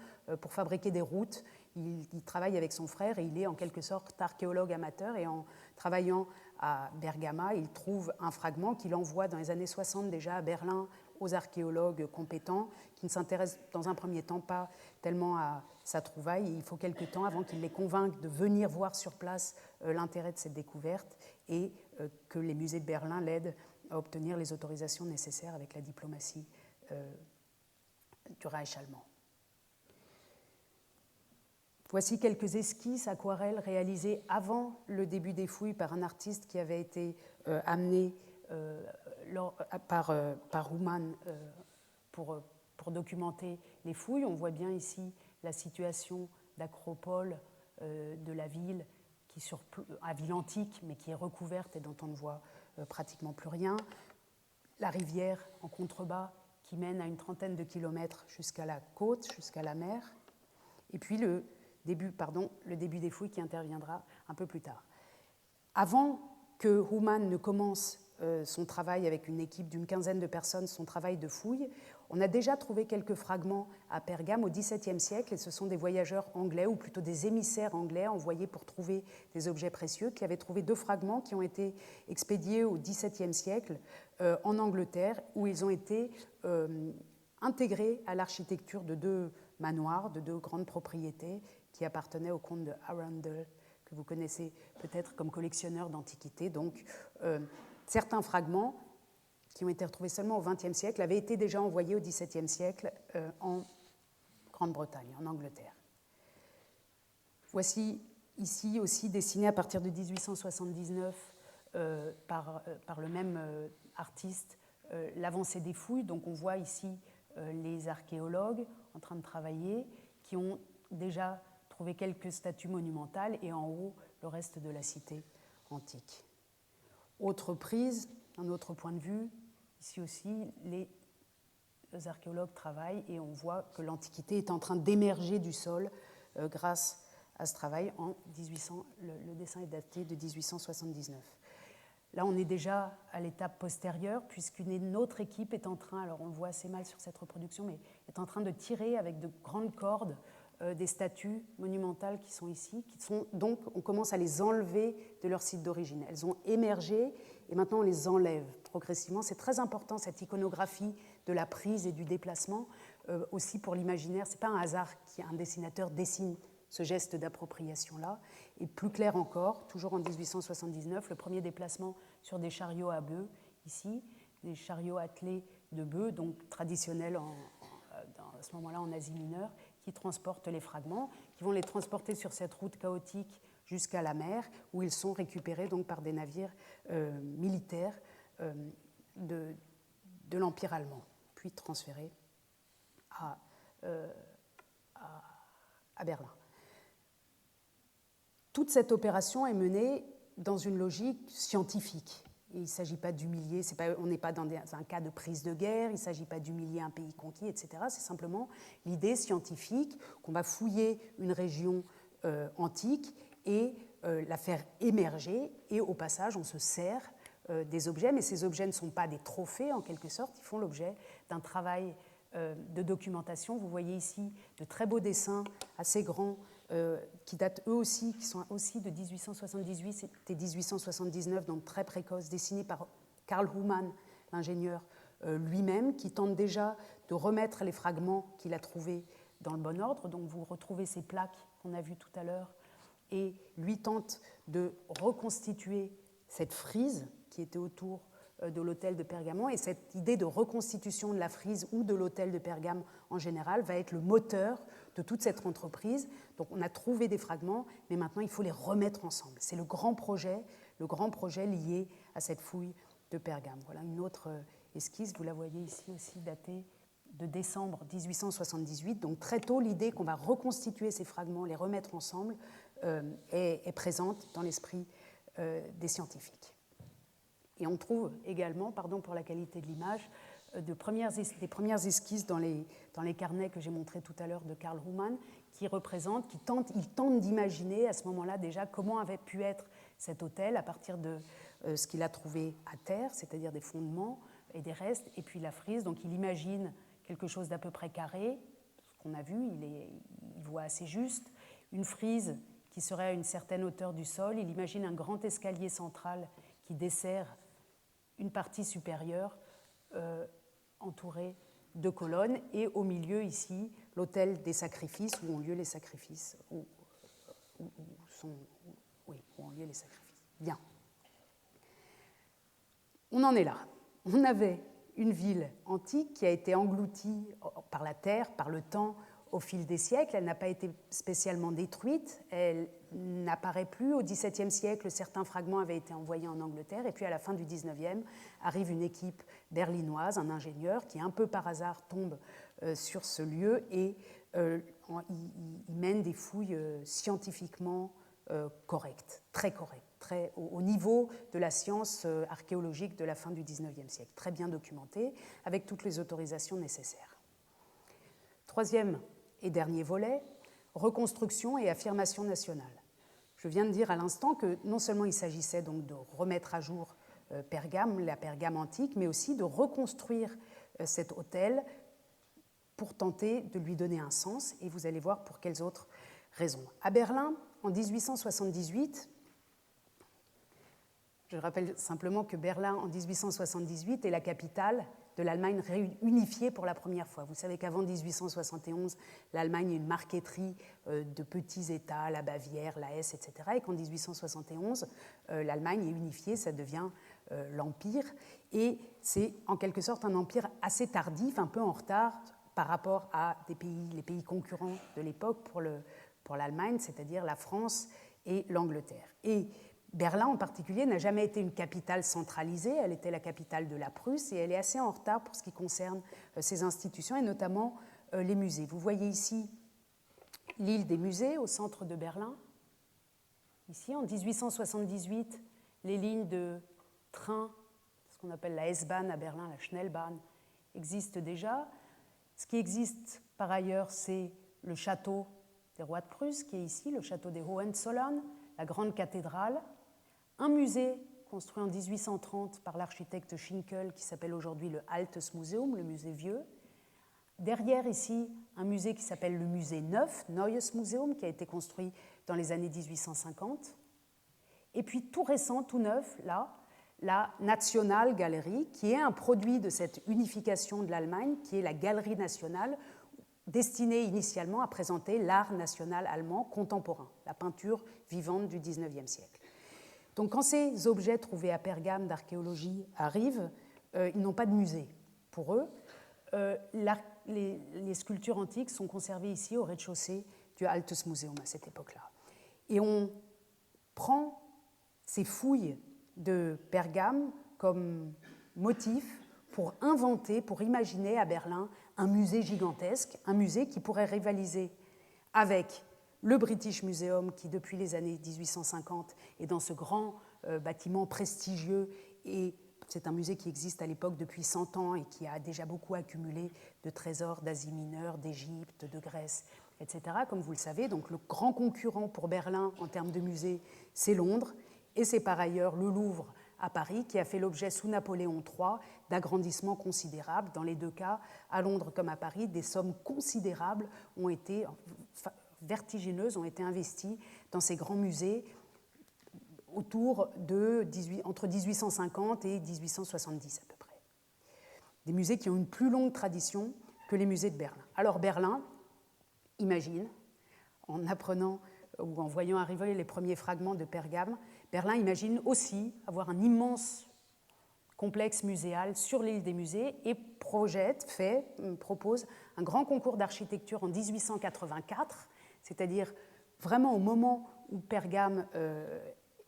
pour fabriquer des routes. Il travaille avec son frère et il est en quelque sorte archéologue amateur, et en travaillant à Bergama, il trouve un fragment qu'il envoie dans les années 60 déjà à Berlin aux archéologues compétents qui ne s'intéressent dans un premier temps pas tellement à sa trouvaille. Il faut quelque temps avant qu'ils les convainquent de venir voir sur place l'intérêt de cette découverte et que les musées de Berlin l'aident à obtenir les autorisations nécessaires avec la diplomatie du Reich allemand. Voici quelques esquisses aquarelles réalisées avant le début des fouilles par un artiste qui avait été amené par Humann pour documenter les fouilles. On voit bien ici la situation d'acropole de la ville, à ville antique, mais qui est recouverte et dont on ne voit pratiquement plus rien. La rivière en contrebas qui mène à une trentaine de kilomètres jusqu'à la côte, jusqu'à la mer. Et puis le début des fouilles qui interviendra un peu plus tard. Avant que Humann ne commence son travail avec une équipe d'une quinzaine de personnes, son travail de fouille, on a déjà trouvé quelques fragments à Pergame au XVIIe siècle, et ce sont des voyageurs anglais, ou plutôt des émissaires anglais envoyés pour trouver des objets précieux, qui avaient trouvé 2 fragments qui ont été expédiés au XVIIe siècle en Angleterre, où ils ont été intégrés à l'architecture de 2 manoirs, de 2 grandes propriétés qui appartenaient au comte de Arundel, que vous connaissez peut-être comme collectionneur d'antiquités. Donc, certains fragments qui ont été retrouvés seulement au XXe siècle avaient été déjà envoyés au XVIIe siècle en Grande-Bretagne, en Angleterre. Voici ici aussi dessiné à partir de 1879 par le même artiste l'avancée des fouilles. Donc on voit ici les archéologues en train de travailler qui ont déjà trouvé quelques statues monumentales et en haut le reste de la cité antique. Autre prise, un autre point de vue, ici aussi les archéologues travaillent et on voit que l'Antiquité est en train d'émerger du sol grâce à ce travail en 1800, le dessin est daté de 1879. Là, on est déjà à l'étape postérieure, puisqu'une autre équipe est en train, alors on le voit assez mal sur cette reproduction, mais est en train de tirer avec de grandes cordes des statues monumentales qui sont ici, donc on commence à les enlever de leur site d'origine. Elles ont émergé et maintenant on les enlève progressivement. C'est très important cette iconographie de la prise et du déplacement, aussi pour l'imaginaire. Ce n'est pas un hasard qu'un dessinateur dessine ce geste d'appropriation-là. Et plus clair encore, toujours en 1879, le premier déplacement sur des chariots à bœufs, ici, des chariots attelés de bœufs, donc traditionnels à ce moment-là en Asie mineure, qui transportent les fragments, qui vont les transporter sur cette route chaotique jusqu'à la mer, où ils sont récupérés donc par des navires militaires de l'Empire allemand, puis transférés à Berlin. Toute cette opération est menée dans une logique scientifique. Il ne s'agit pas d'humilier, on n'est pas dans un cas de prise de guerre, il ne s'agit pas d'humilier un pays conquis, etc. C'est simplement l'idée scientifique qu'on va fouiller une région antique et la faire émerger, et au passage, on se sert des objets, mais ces objets ne sont pas des trophées en quelque sorte, ils font l'objet d'un travail de documentation. Vous voyez ici de très beaux dessins assez grands qui datent eux aussi, qui sont aussi de 1878 et 1879, donc très précoces, dessinés par Karl Humann, l'ingénieur lui-même, qui tente déjà de remettre les fragments qu'il a trouvés dans le bon ordre. Donc vous retrouvez ces plaques qu'on a vues tout à l'heure, et lui tente de reconstituer cette frise qui était autour de l'autel de Pergamon, et cette idée de reconstitution de la frise ou de l'autel de Pergame en général va être le moteur de toute cette entreprise. Donc on a trouvé des fragments, mais maintenant il faut les remettre ensemble. C'est le grand projet lié à cette fouille de Pergame. Voilà une autre esquisse, vous la voyez ici aussi, datée de décembre 1878. Donc très tôt, l'idée qu'on va reconstituer ces fragments, les remettre ensemble, est présente dans l'esprit des scientifiques. Et on trouve également, pardon pour la qualité de l'image, des premières esquisses dans les carnets que j'ai montrés tout à l'heure de Karl Humann, qui il tente d'imaginer à ce moment-là déjà comment avait pu être cet autel à partir de ce qu'il a trouvé à terre, c'est-à-dire des fondements et des restes, et puis la frise. Donc il imagine quelque chose d'à peu près carré, ce qu'on a vu, il voit assez juste, une frise qui serait à une certaine hauteur du sol, il imagine un grand escalier central qui dessert une partie supérieure entouré de colonnes, et au milieu ici l'autel des sacrifices, où ont lieu les sacrifices, où ont lieu les sacrifices. Bien. On en est là. On avait une ville antique qui a été engloutie par la terre, par le temps, au fil des siècles. Elle n'a pas été spécialement détruite. Elle n'apparaît plus. Au XVIIe siècle, certains fragments avaient été envoyés en Angleterre. Et puis à la fin du XIXe, arrive une équipe berlinoise, un ingénieur, qui un peu par hasard tombe sur ce lieu et il mène des fouilles scientifiquement correctes, très correctes, très au niveau de la science archéologique de la fin du XIXe siècle, très bien documentée, avec toutes les autorisations nécessaires. Troisième et dernier volet, reconstruction et affirmation nationale. Je viens de dire à l'instant que non seulement il s'agissait donc de remettre à jour Pergame, la Pergame antique, mais aussi de reconstruire cet autel pour tenter de lui donner un sens, et vous allez voir pour quelles autres raisons. À Berlin, en 1878, je rappelle simplement que Berlin, en 1878, est la capitale de l'Allemagne unifiée pour la première fois. Vous savez qu'avant 1871, l'Allemagne est une marqueterie de petits États, la Bavière, la Hesse, etc. Et qu'en 1871, l'Allemagne est unifiée, ça devient l'Empire. Et c'est en quelque sorte un empire assez tardif, un peu en retard par rapport à les pays concurrents de l'époque pour l'Allemagne, c'est-à-dire la France et l'Angleterre. Et Berlin, en particulier, n'a jamais été une capitale centralisée. Elle était la capitale de la Prusse et elle est assez en retard pour ce qui concerne ses institutions et notamment les musées. Vous voyez ici l'île des musées au centre de Berlin. Ici, en 1878, les lignes de train, ce qu'on appelle la S-Bahn à Berlin, la Schnellbahn, existent déjà. Ce qui existe par ailleurs, c'est le château des rois de Prusse, qui est ici, le château des Hohenzollern, la grande cathédrale, un musée construit en 1830 par l'architecte Schinkel qui s'appelle aujourd'hui le Altes Museum, le musée vieux. Derrière ici, un musée qui s'appelle le musée neuf, Neues Museum, qui a été construit dans les années 1850. Et puis tout récent, tout neuf, là, la Nationalgalerie, qui est un produit de cette unification de l'Allemagne, qui est la galerie nationale, destinée initialement à présenter l'art national allemand contemporain, la peinture vivante du XIXe siècle. Donc quand ces objets trouvés à Pergame d'archéologie arrivent, ils n'ont pas de musée pour eux. Les sculptures antiques sont conservées ici au rez-de-chaussée du Altes Museum à cette époque-là. Et on prend ces fouilles de Pergame comme motif pour inventer, pour imaginer à Berlin un musée gigantesque, un musée qui pourrait rivaliser avec le British Museum qui, depuis les années 1850, est dans ce grand bâtiment prestigieux et c'est un musée qui existe à l'époque depuis 100 ans et qui a déjà beaucoup accumulé de trésors d'Asie mineure, d'Égypte, de Grèce, etc. Comme vous le savez, donc le grand concurrent pour Berlin en termes de musée, c'est Londres et c'est par ailleurs le Louvre à Paris qui a fait l'objet sous Napoléon III d'agrandissements considérables. Dans les deux cas, à Londres comme à Paris, des sommes considérables ont été vertigineuses ont été investies dans ces grands musées entre 1850 et 1870 à peu près. Des musées qui ont une plus longue tradition que les musées de Berlin. Alors Berlin imagine, en apprenant ou en voyant arriver les premiers fragments de Pergame, Berlin imagine aussi avoir un immense complexe muséal sur l'île des musées et propose un grand concours d'architecture en 1884, c'est-à-dire vraiment au moment où Pergame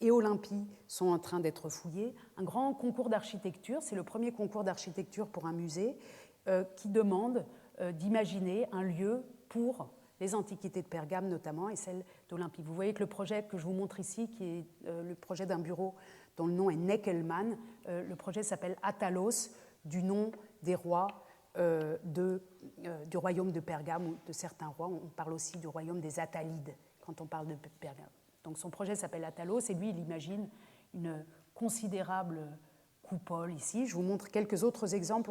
et Olympie sont en train d'être fouillés, un grand concours d'architecture, c'est le premier concours d'architecture pour un musée qui demande d'imaginer un lieu pour les antiquités de Pergame notamment et celles d'Olympie. Vous voyez que le projet que je vous montre ici, qui est le projet d'un bureau dont le nom est Neckelmann, le projet s'appelle Attalos, du nom des rois du royaume de Pergame ou de certains rois. On parle aussi du royaume des Attalides quand on parle de Pergame. Donc son projet s'appelle Attalos et lui, il imagine une considérable coupole ici. Je vous montre quelques autres exemples.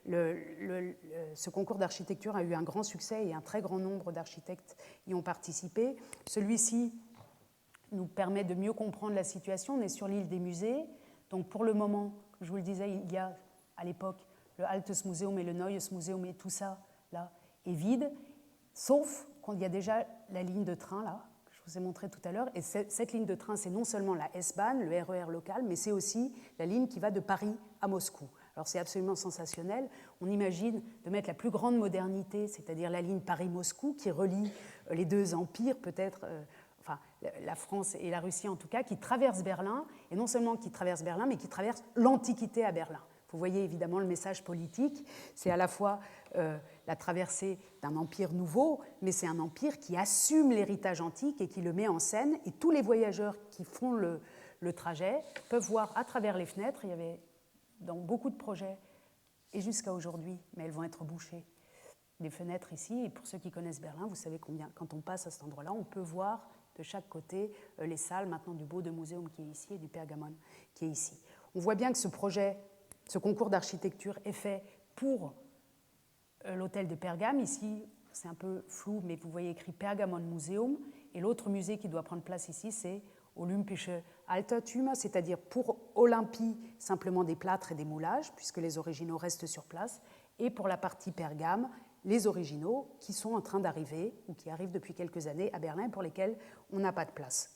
Ce concours d'architecture a eu un grand succès et un très grand nombre d'architectes y ont participé. Celui-ci nous permet de mieux comprendre la situation. On est sur l'île des musées. Donc pour le moment, je vous le disais, il y a à l'époque le Altes Museum et le Neues Museum et tout ça, là, est vide, sauf qu'il y a déjà la ligne de train, là, que je vous ai montré tout à l'heure. Et cette ligne de train, c'est non seulement la S-Bahn, le RER local, mais c'est aussi la ligne qui va de Paris à Moscou. Alors c'est absolument sensationnel. On imagine de mettre la plus grande modernité, c'est-à-dire la ligne Paris-Moscou, qui relie les deux empires, peut-être, enfin la France et la Russie en tout cas, qui traverse Berlin, et non seulement qui traverse Berlin, mais qui traverse l'Antiquité à Berlin. Vous voyez évidemment le message politique, c'est à la fois la traversée d'un empire nouveau, mais c'est un empire qui assume l'héritage antique et qui le met en scène, et tous les voyageurs qui font le trajet peuvent voir à travers les fenêtres. Il y avait dans beaucoup de projets, et jusqu'à aujourd'hui, mais elles vont être bouchées, des fenêtres ici, et pour ceux qui connaissent Berlin, vous savez combien, quand on passe à cet endroit-là, on peut voir de chaque côté les salles maintenant du Bode Museum qui est ici et du Pergamon qui est ici. On voit bien que ce projet, ce concours d'architecture est fait pour l'hôtel de Pergame. Ici, c'est un peu flou, mais vous voyez écrit Pergamon Museum, et l'autre musée qui doit prendre place ici, c'est Olympische Altertümer, c'est-à-dire pour Olympie, simplement des plâtres et des moulages, puisque les originaux restent sur place, et pour la partie Pergame, les originaux qui sont en train d'arriver, ou qui arrivent depuis quelques années à Berlin, pour lesquels on n'a pas de place.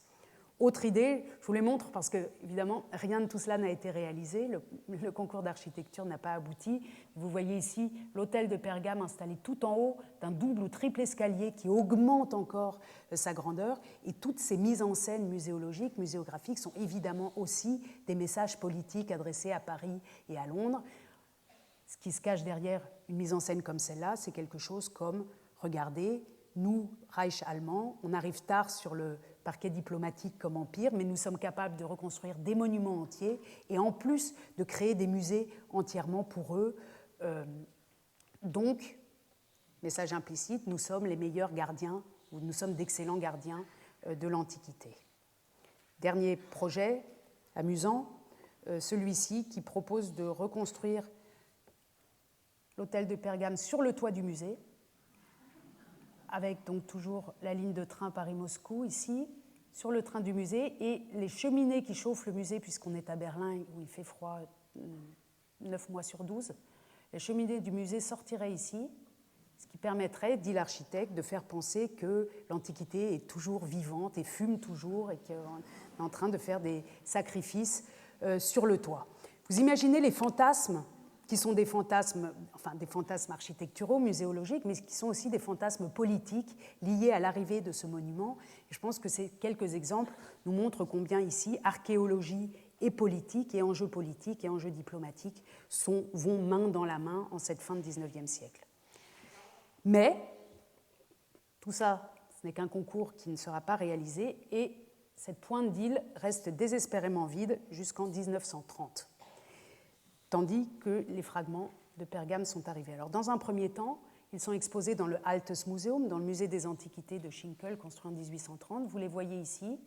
Autre idée, je vous les montre parce que, évidemment, rien de tout cela n'a été réalisé, le concours d'architecture n'a pas abouti. Vous voyez ici l'hôtel de Pergame installé tout en haut d'un double ou triple escalier qui augmente encore sa grandeur, et toutes ces mises en scène muséologiques, muséographiques sont évidemment aussi des messages politiques adressés à Paris et à Londres. Ce qui se cache derrière une mise en scène comme celle-là, c'est quelque chose comme, regardez, nous, Reich allemand, on arrive tard sur le parquet diplomatique comme empire, mais nous sommes capables de reconstruire des monuments entiers et en plus de créer des musées entièrement pour eux. Donc, message implicite, nous sommes les meilleurs gardiens, ou nous sommes d'excellents gardiens de l'Antiquité. Dernier projet amusant, celui-ci qui propose de reconstruire l'hôtel de Pergame sur le toit du musée, avec donc toujours la ligne de train Paris-Moscou ici, sur le train du musée, et les cheminées qui chauffent le musée, puisqu'on est à Berlin où il fait froid 9 mois sur 12, les cheminées du musée sortiraient ici, ce qui permettrait, dit l'architecte, de faire penser que l'Antiquité est toujours vivante et fume toujours, et qu'on est en train de faire des sacrifices sur le toit. Vous imaginez les fantasmes qui sont des fantasmes architecturaux, muséologiques, mais qui sont aussi des fantasmes politiques liés à l'arrivée de ce monument. Et je pense que ces quelques exemples nous montrent combien ici, archéologie et politique, et enjeux politiques et enjeux diplomatiques vont main dans la main en cette fin de XIXe siècle. Mais tout ça, ce n'est qu'un concours qui ne sera pas réalisé, et cette pointe d'île reste désespérément vide jusqu'en 1930. Tandis que les fragments de Pergame sont arrivés. Alors, dans un premier temps, ils sont exposés dans le Altes Museum, dans le musée des Antiquités de Schinkel, construit en 1830. Vous les voyez ici,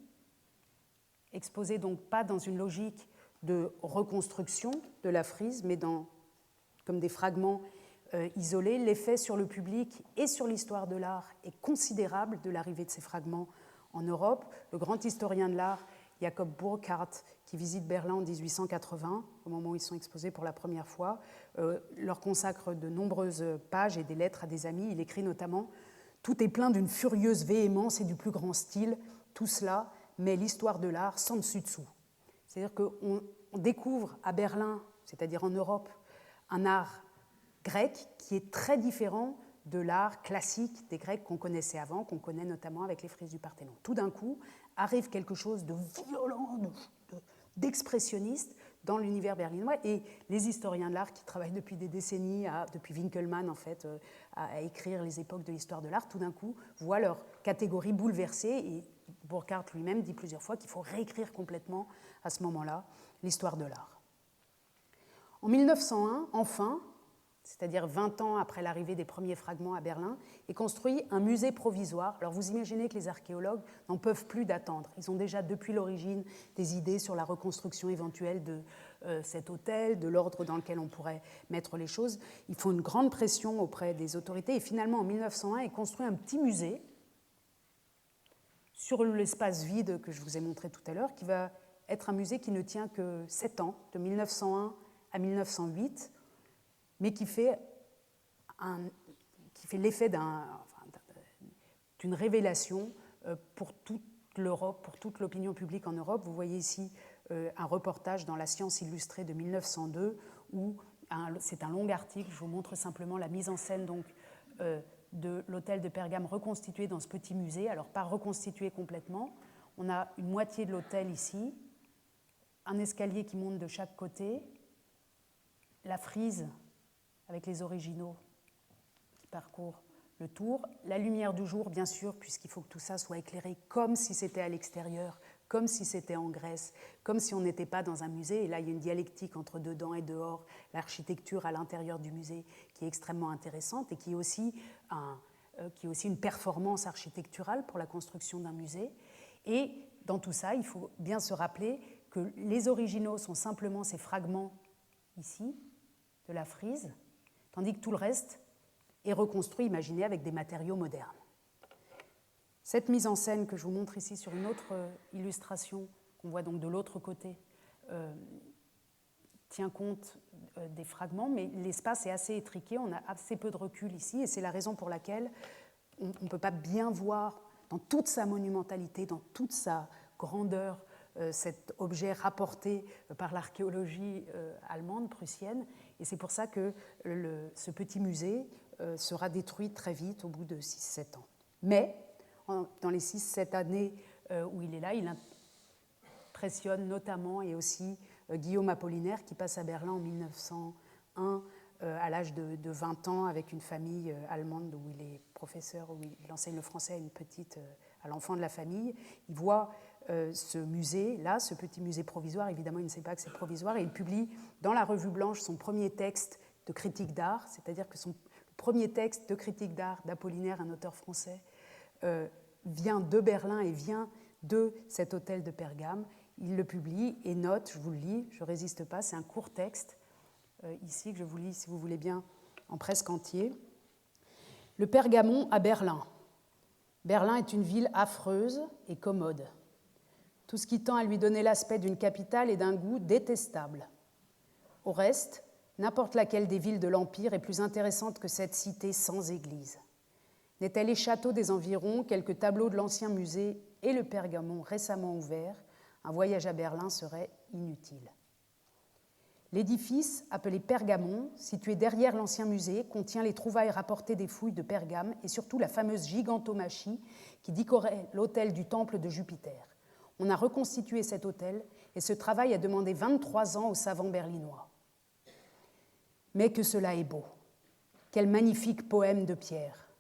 exposés donc pas dans une logique de reconstruction de la frise, mais comme des fragments isolés. L'effet sur le public et sur l'histoire de l'art est considérable de l'arrivée de ces fragments en Europe. Le grand historien de l'art, Jakob Burckhardt, qui visite Berlin en 1880, au moment où ils sont exposés pour la première fois, leur consacre de nombreuses pages et des lettres à des amis. Il écrit notamment « Tout est plein d'une furieuse véhémence et du plus grand style. Tout cela met l'histoire de l'art sans dessus-dessous. » C'est-à-dire qu'on découvre à Berlin, c'est-à-dire en Europe, un art grec qui est très différent de l'art classique des Grecs qu'on connaissait avant, qu'on connaît notamment avec les frises du Parthénon. Tout d'un coup, arrive quelque chose de violent, d'expressionniste dans l'univers berlinois, et les historiens de l'art qui travaillent depuis des décennies, depuis Winkelmann en fait, à écrire les époques de l'histoire de l'art, tout d'un coup voient leur catégorie bouleversée, et Burckhardt lui-même dit plusieurs fois qu'il faut réécrire complètement à ce moment-là l'histoire de l'art. En 1901, enfin, c'est-à-dire 20 ans après l'arrivée des premiers fragments à Berlin, est construit un musée provisoire. Alors vous imaginez que les archéologues n'en peuvent plus d'attendre. Ils ont déjà depuis l'origine des idées sur la reconstruction éventuelle de cet hôtel, de l'ordre dans lequel on pourrait mettre les choses. Ils font une grande pression auprès des autorités, et finalement en 1901 est construit un petit musée sur l'espace vide que je vous ai montré tout à l'heure, qui va être un musée qui ne tient que 7 ans, de 1901 à 1908, mais qui fait l'effet d'une révélation pour toute l'Europe, pour toute l'opinion publique en Europe. Vous voyez ici un reportage dans La Science illustrée de 1902 où c'est un long article. Je vous montre simplement la mise en scène donc, de l'hôtel de Pergame reconstitué dans ce petit musée. Alors pas reconstitué complètement. On a une moitié de l'hôtel ici, un escalier qui monte de chaque côté, la frise avec les originaux qui parcourent le tour, la lumière du jour bien sûr, puisqu'il faut que tout ça soit éclairé comme si c'était à l'extérieur, comme si c'était en Grèce, comme si on n'était pas dans un musée. Et là, il y a une dialectique entre dedans et dehors, l'architecture à l'intérieur du musée qui est extrêmement intéressante et qui est aussi une performance architecturale pour la construction d'un musée. Et dans tout ça, il faut bien se rappeler que les originaux sont simplement ces fragments ici, de la frise, tandis que tout le reste est reconstruit, imaginé, avec des matériaux modernes. Cette mise en scène que je vous montre ici sur une autre illustration, qu'on voit donc de l'autre côté, tient compte des fragments, mais l'espace est assez étriqué, on a assez peu de recul ici, et c'est la raison pour laquelle on ne peut pas bien voir dans toute sa monumentalité, dans toute sa grandeur, cet objet rapporté par l'archéologie allemande, prussienne, et c'est pour ça que ce petit musée sera détruit très vite, au bout de 6-7 ans. Mais, dans les 6-7 années où il est là, il impressionne notamment, et aussi Guillaume Apollinaire, qui passe à Berlin en 1901, à l'âge de 20 ans, avec une famille allemande où il est professeur, où il enseigne le français à l'enfant de la famille. Il voit ce musée-là, ce petit musée provisoire. Évidemment, il ne sait pas que c'est provisoire. Et il publie dans la Revue Blanche son premier texte de critique d'art, c'est-à-dire que son premier texte de critique d'art d'Apollinaire, un auteur français, vient de Berlin et vient de cet hôtel de Pergame. Il le publie et note, je vous le lis, je ne résiste pas, c'est un court texte, ici, que je vous lis, si vous voulez bien, en presque entier. Le Pergamon à Berlin. Berlin est une ville affreuse et commode. Tout ce qui tend à lui donner l'aspect d'une capitale est d'un goût détestable. Au reste, n'importe laquelle des villes de l'Empire est plus intéressante que cette cité sans église. N'est-elle les châteaux des environs, quelques tableaux de l'ancien musée et le Pergamon récemment ouvert, un voyage à Berlin serait inutile. L'édifice, appelé Pergamon, situé derrière l'ancien musée, contient les trouvailles rapportées des fouilles de Pergame et surtout la fameuse gigantomachie qui décorait l'autel du temple de Jupiter. On a reconstitué cet autel et ce travail a demandé 23 ans aux savants berlinois. Mais que cela est beau! Quel magnifique poème de pierre!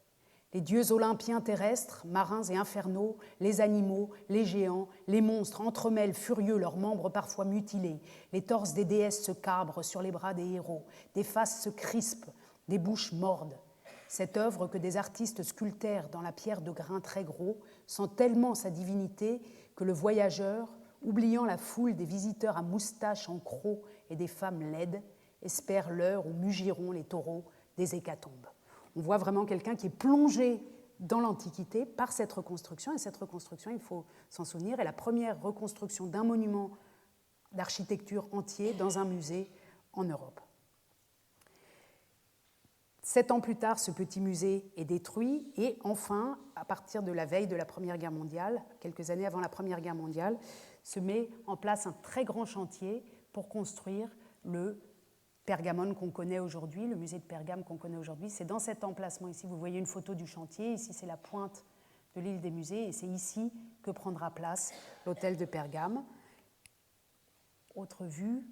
Les dieux olympiens terrestres, marins et infernaux, les animaux, les géants, les monstres entremêlent furieux leurs membres parfois mutilés, les torses des déesses se cabrent sur les bras des héros, des faces se crispent, des bouches mordent. Cette œuvre que des artistes sculptèrent dans la pierre de grain très gros sent tellement sa divinité que le voyageur, oubliant la foule des visiteurs à moustaches en crocs et des femmes laides, espère l'heure où mugiront les taureaux des hécatombes. On voit vraiment quelqu'un qui est plongé dans l'Antiquité par cette reconstruction. Et cette reconstruction, il faut s'en souvenir, est la première reconstruction d'un monument d'architecture entier dans un musée en Europe. 7 ans plus tard, ce petit musée est détruit et enfin, à partir de la veille de la Première Guerre mondiale, quelques années avant la Première Guerre mondiale, se met en place un très grand chantier pour construire le Pergamon qu'on connaît aujourd'hui, le musée de Pergame qu'on connaît aujourd'hui. C'est dans cet emplacement ici, vous voyez une photo du chantier, ici c'est la pointe de l'île des musées et c'est ici que prendra place l'hôtel de Pergame. Autre vue,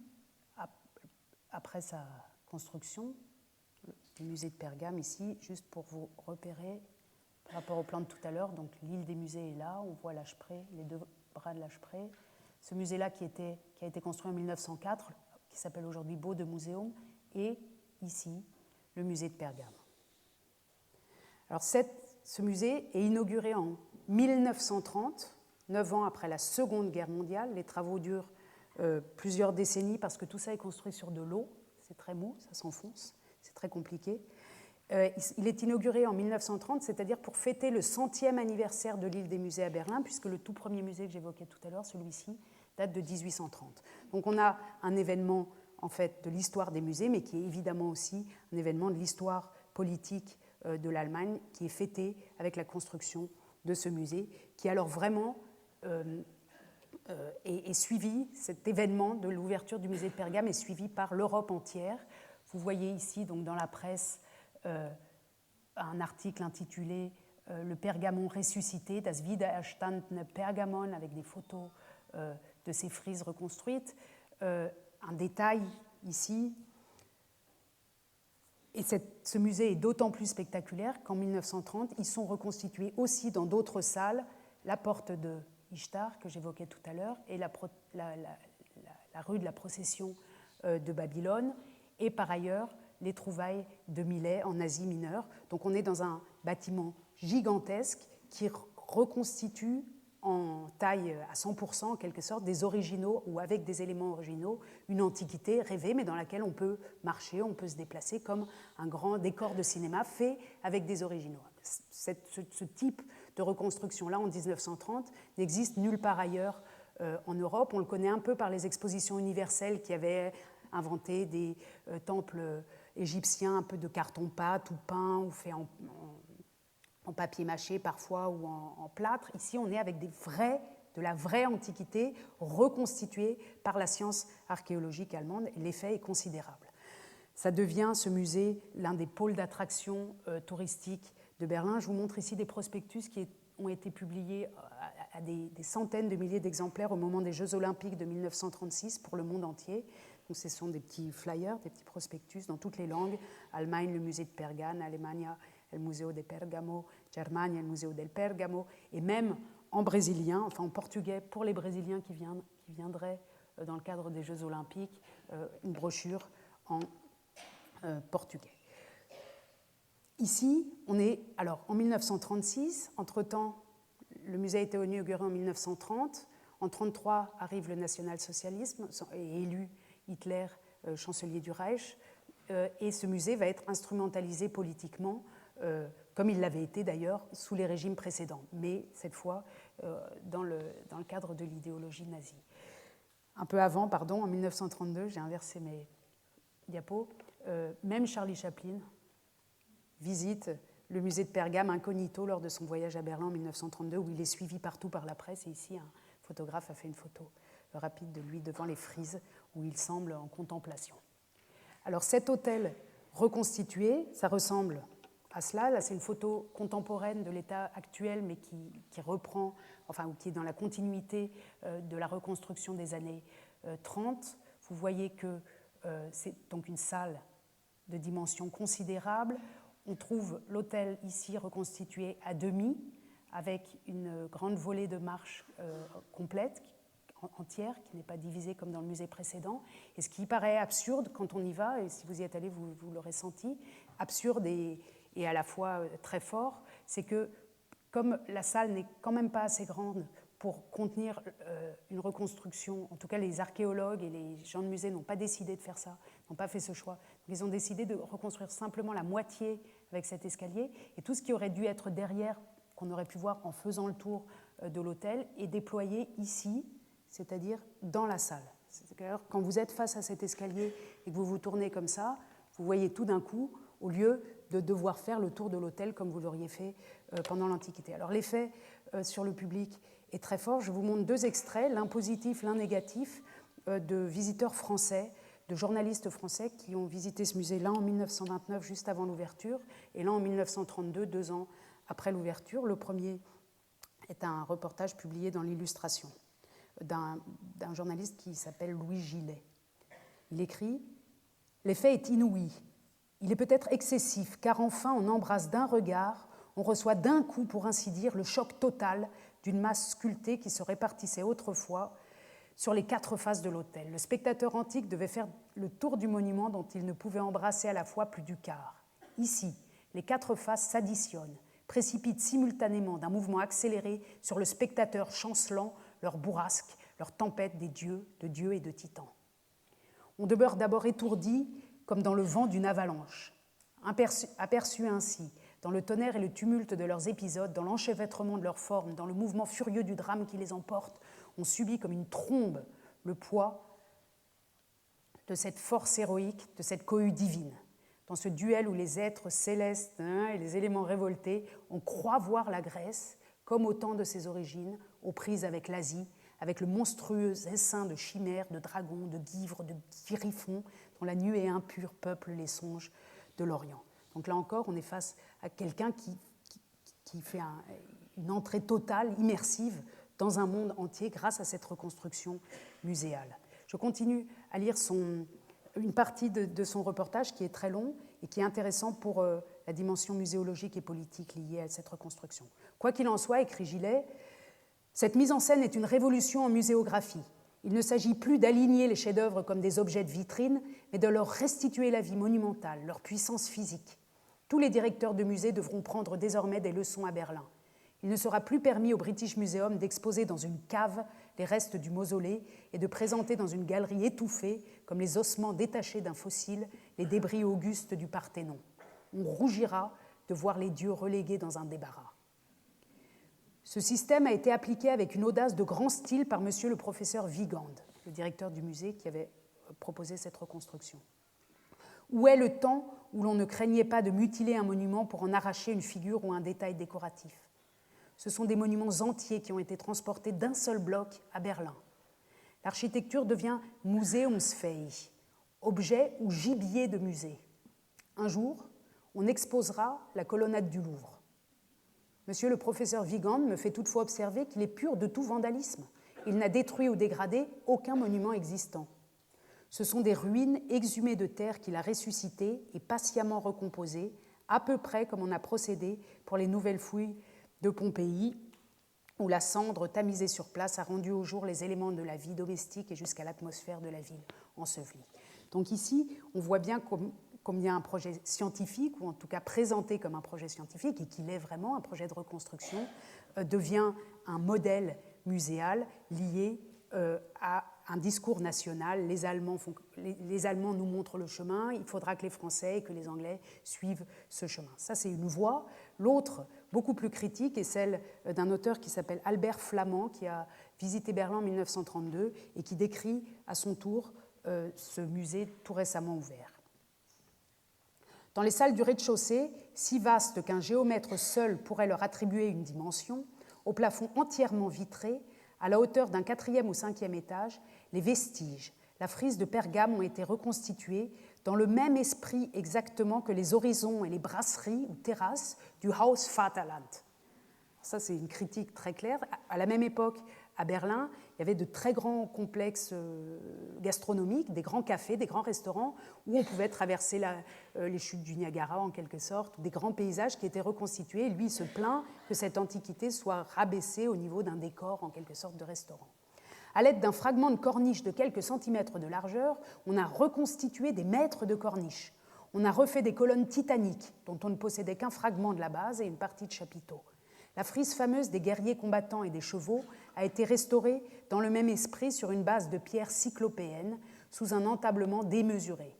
après sa construction, le musée de Pergame ici, juste pour vous repérer par rapport au plan de tout à l'heure, donc l'île des musées est là, on voit l'Âge-Pré, les 2 bras de l'Âge-Pré. Ce musée-là qui a été construit en 1904, qui s'appelle aujourd'hui Bode Museum, et ici, le musée de Pergame. Alors ce musée est inauguré en 1930, 9 ans après la Seconde Guerre mondiale. Les travaux durent plusieurs décennies parce que tout ça est construit sur de l'eau, c'est très mou, ça s'enfonce, c'est très compliqué. Il est inauguré en 1930, c'est-à-dire pour fêter le 100e anniversaire de l'île des musées à Berlin, puisque le tout premier musée que j'évoquais tout à l'heure, celui-ci, date de 1830. Donc on a un événement en fait, de l'histoire des musées, mais qui est évidemment aussi un événement de l'histoire politique de l'Allemagne, qui est fêté avec la construction de ce musée, qui alors vraiment est suivi, cet événement de l'ouverture du musée de Pergame est suivi par l'Europe entière. Vous voyez ici, donc, dans la presse, un article intitulé Le Pergamon ressuscité, Das wiedererstandene Pergamon, avec des photos de ces frises reconstruites. Un détail ici. Et ce musée est d'autant plus spectaculaire qu'en 1930, ils sont reconstitués aussi dans d'autres salles, la porte de Ishtar, que j'évoquais tout à l'heure, et la rue de la procession de Babylone, et par ailleurs les trouvailles de Milet en Asie mineure. Donc on est dans un bâtiment gigantesque qui reconstitue en taille à 100% en quelque sorte des originaux ou avec des éléments originaux, une antiquité rêvée mais dans laquelle on peut marcher, on peut se déplacer comme un grand décor de cinéma fait avec des originaux. Ce type de reconstruction-là en 1930 n'existe nulle part ailleurs en Europe. On le connaît un peu par les expositions universelles qui avaient inventé des temples égyptiens un peu de carton-pâte ou peint ou fait en papier mâché parfois ou en plâtre. Ici, on est avec de la vraie antiquité reconstituée par la science archéologique allemande. L'effet est considérable. Ça devient, ce musée, l'un des pôles d'attraction touristique de Berlin. Je vous montre ici des prospectus qui ont été publiés à des centaines de milliers d'exemplaires au moment des Jeux Olympiques de 1936 pour le monde entier. Donc, ce sont des petits flyers, des petits prospectus dans toutes les langues. Allemagne, le musée de Pergame, Alemania, le Museo de Pergamo, Germania, le Museo del Pergamo, et même en brésilien, enfin en portugais, pour les Brésiliens qui viendraient dans le cadre des Jeux Olympiques, une brochure en portugais. Ici, on est alors en 1936, entre-temps, le musée a été inauguré en 1930, en 1933 arrive le national-socialisme et élu Hitler chancelier du Reich, et ce musée va être instrumentalisé politiquement, comme il l'avait été d'ailleurs sous les régimes précédents, mais cette fois dans le cadre de l'idéologie nazie. Un peu avant, en 1932, j'ai inversé mes diapos, même Charlie Chaplin visite le musée de Pergame incognito lors de son voyage à Berlin en 1932, où il est suivi partout par la presse, et ici un photographe a fait une photo rapide de lui devant les frises, où il semble en contemplation. Alors cet hôtel reconstitué, ça ressemble à cela. Là, c'est une photo contemporaine de l'état actuel, mais qui reprend, enfin, ou qui est dans la continuité de la reconstruction des années 30. Vous voyez que c'est donc une salle de dimension considérable. On trouve l'hôtel ici reconstitué à demi, avec une grande volée de marches complète, entière, qui n'est pas divisée comme dans le musée précédent. Et ce qui paraît absurde quand on y va, et si vous y êtes allé, vous l'aurez senti, absurde et à la fois très fort, c'est que comme la salle n'est quand même pas assez grande pour contenir une reconstruction, en tout cas les archéologues et les gens de musée n'ont pas décidé de faire ça, n'ont pas fait ce choix. Donc ils ont décidé de reconstruire simplement la moitié avec cet escalier, et tout ce qui aurait dû être derrière, qu'on aurait pu voir en faisant le tour de l'hôtel, est déployé ici, c'est-à-dire dans la salle. C'est-à-dire, quand vous êtes face à cet escalier et que vous vous tournez comme ça, vous voyez tout d'un coup, au lieu de devoir faire le tour de l'hôtel comme vous l'auriez fait pendant l'Antiquité. Alors l'effet sur le public est très fort. Je vous montre deux extraits, l'un positif, l'un négatif, de visiteurs français, de journalistes français qui ont visité ce musée, l'un en 1929, juste avant l'ouverture, et l'un en 1932, 2 ans après l'ouverture. Le premier est un reportage publié dans l'Illustration d'un journaliste qui s'appelle Louis Gillet. Il écrit « L'effet est inouï. Il est peut-être excessif, car enfin on embrasse d'un regard, on reçoit d'un coup, pour ainsi dire, le choc total d'une masse sculptée qui se répartissait autrefois sur les 4 faces de l'autel. Le spectateur antique devait faire le tour du monument dont il ne pouvait embrasser à la fois plus du quart. Ici, les 4 faces s'additionnent, précipitent simultanément d'un mouvement accéléré sur le spectateur chancelant leur bourrasque, leur tempête des dieux, de dieux et de titans. On demeure d'abord étourdi comme dans le vent d'une avalanche. Aperçus ainsi, dans le tonnerre et le tumulte de leurs épisodes, dans l'enchevêtrement de leurs formes, dans le mouvement furieux du drame qui les emporte, on subit comme une trombe le poids de cette force héroïque, de cette cohue divine. Dans ce duel où les êtres célestes et les éléments révoltés, on croit voir la Grèce, comme au temps de ses origines, aux prises avec l'Asie, avec le monstrueux essaim de chimères, de dragons, de guivres, de griffons, dont la nuée impure peuple les songes de l'Orient. Donc là encore, on est face à quelqu'un qui fait une entrée totale, immersive, dans un monde entier grâce à cette reconstruction muséale. Je continue à lire une partie de son reportage qui est très long et qui est intéressant pour la dimension muséologique et politique liée à cette reconstruction. Quoi qu'il en soit, écrit Gillet, cette mise en scène est une révolution en muséographie. Il ne s'agit plus d'aligner les chefs-d'œuvre comme des objets de vitrine, mais de leur restituer la vie monumentale, leur puissance physique. Tous les directeurs de musées devront prendre désormais des leçons à Berlin. Il ne sera plus permis au British Museum d'exposer dans une cave les restes du mausolée et de présenter dans une galerie étouffée, comme les ossements détachés d'un fossile, les débris augustes du Parthénon. On rougira de voir les dieux relégués dans un débarras. Ce système a été appliqué avec une audace de grand style par monsieur le professeur Wigand, le directeur du musée qui avait proposé cette reconstruction. Où est le temps où l'on ne craignait pas de mutiler un monument pour en arracher une figure ou un détail décoratif ? Ce sont des monuments entiers qui ont été transportés d'un seul bloc à Berlin. L'architecture devient Museumsfähig, objet ou gibier de musée. Un jour, on exposera la colonnade du Louvre. Monsieur le professeur Wigand me fait toutefois observer qu'il est pur de tout vandalisme. Il n'a détruit ou dégradé aucun monument existant. Ce sont des ruines exhumées de terre qu'il a ressuscitées et patiemment recomposées, à peu près comme on a procédé pour les nouvelles fouilles de Pompéi, où la cendre tamisée sur place a rendu au jour les éléments de la vie domestique et jusqu'à l'atmosphère de la ville ensevelie. Donc ici, on voit bien combien un projet scientifique, ou en tout cas présenté comme un projet scientifique, et qu'il est vraiment un projet de reconstruction, devient un modèle muséal lié à un discours national. Les Allemands nous montrent le chemin, il faudra que les Français et que les Anglais suivent ce chemin. Ça, c'est une voie. L'autre, beaucoup plus critique, est celle d'un auteur qui s'appelle Albert Flamand, qui a visité Berlin en 1932 et qui décrit à son tour ce musée tout récemment ouvert. Dans les salles du rez-de-chaussée, si vastes qu'un géomètre seul pourrait leur attribuer une dimension, au plafond entièrement vitré, à la hauteur d'un 4e ou 5e étage, les vestiges, la frise de Pergame ont été reconstitués dans le même esprit exactement que les horizons et les brasseries ou terrasses du Haus Vaterland. Ça, c'est une critique très claire. À la même époque, à Berlin, il y avait de très grands complexes gastronomiques, des grands cafés, des grands restaurants, où on pouvait traverser les chutes du Niagara, en quelque sorte, des grands paysages qui étaient reconstitués. Lui, il se plaint que cette antiquité soit rabaissée au niveau d'un décor, en quelque sorte, de restaurant. À l'aide d'un fragment de corniche de quelques centimètres de largeur, on a reconstitué des mètres de corniche. On a refait des colonnes titaniques, dont on ne possédait qu'un fragment de la base et une partie de chapiteau. La frise fameuse des guerriers combattants et des chevaux a été restaurée dans le même esprit sur une base de pierre cyclopéenne, sous un entablement démesuré.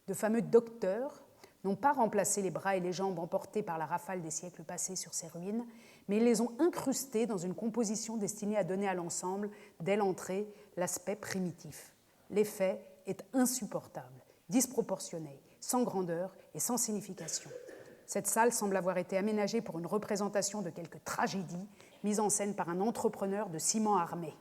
De fameux docteurs n'ont pas remplacé les bras et les jambes emportés par la rafale des siècles passés sur ces ruines, mais ils les ont incrustés dans une composition destinée à donner à l'ensemble, dès l'entrée, l'aspect primitif. L'effet est insupportable, disproportionné, sans grandeur et sans signification. Cette salle semble avoir été aménagée pour une représentation de quelque tragédie mise en scène par un entrepreneur de ciment armé.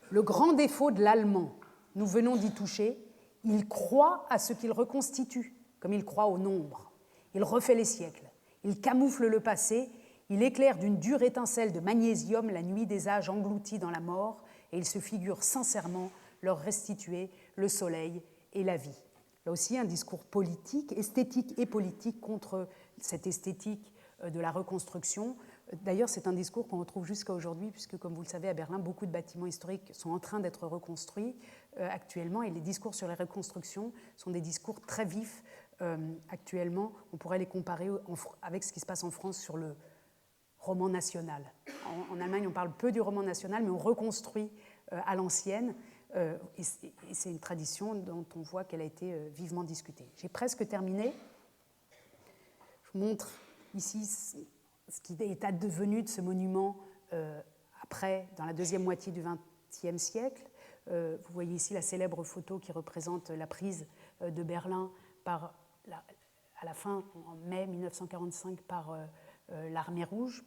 Le grand défaut de l'allemand, nous venons d'y toucher, il croit à ce qu'il reconstitue, comme il croit au nombre. Il refait les siècles, il camoufle le passé, il éclaire d'une dure étincelle de magnésium la nuit des âges engloutis dans la mort, et il se figure sincèrement leur restituer le soleil et la vie. Là aussi, un discours politique, esthétique et politique contre cette esthétique de la reconstruction. D'ailleurs, c'est un discours qu'on retrouve jusqu'à aujourd'hui, puisque, comme vous le savez, à Berlin, beaucoup de bâtiments historiques sont en train d'être reconstruits actuellement, et les discours sur les reconstructions sont des discours très vifs actuellement. On pourrait les comparer avec ce qui se passe en France sur le roman national. En Allemagne, on parle peu du roman national, mais on reconstruit à l'ancienne. Et c'est une tradition dont on voit qu'elle a été vivement discutée. J'ai presque terminé. Je vous montre ici ce qui est advenu de ce monument après, dans la deuxième moitié du XXe siècle. Vous voyez ici la célèbre photo qui représente la prise de Berlin à la fin, en mai 1945, par l'armée rouge,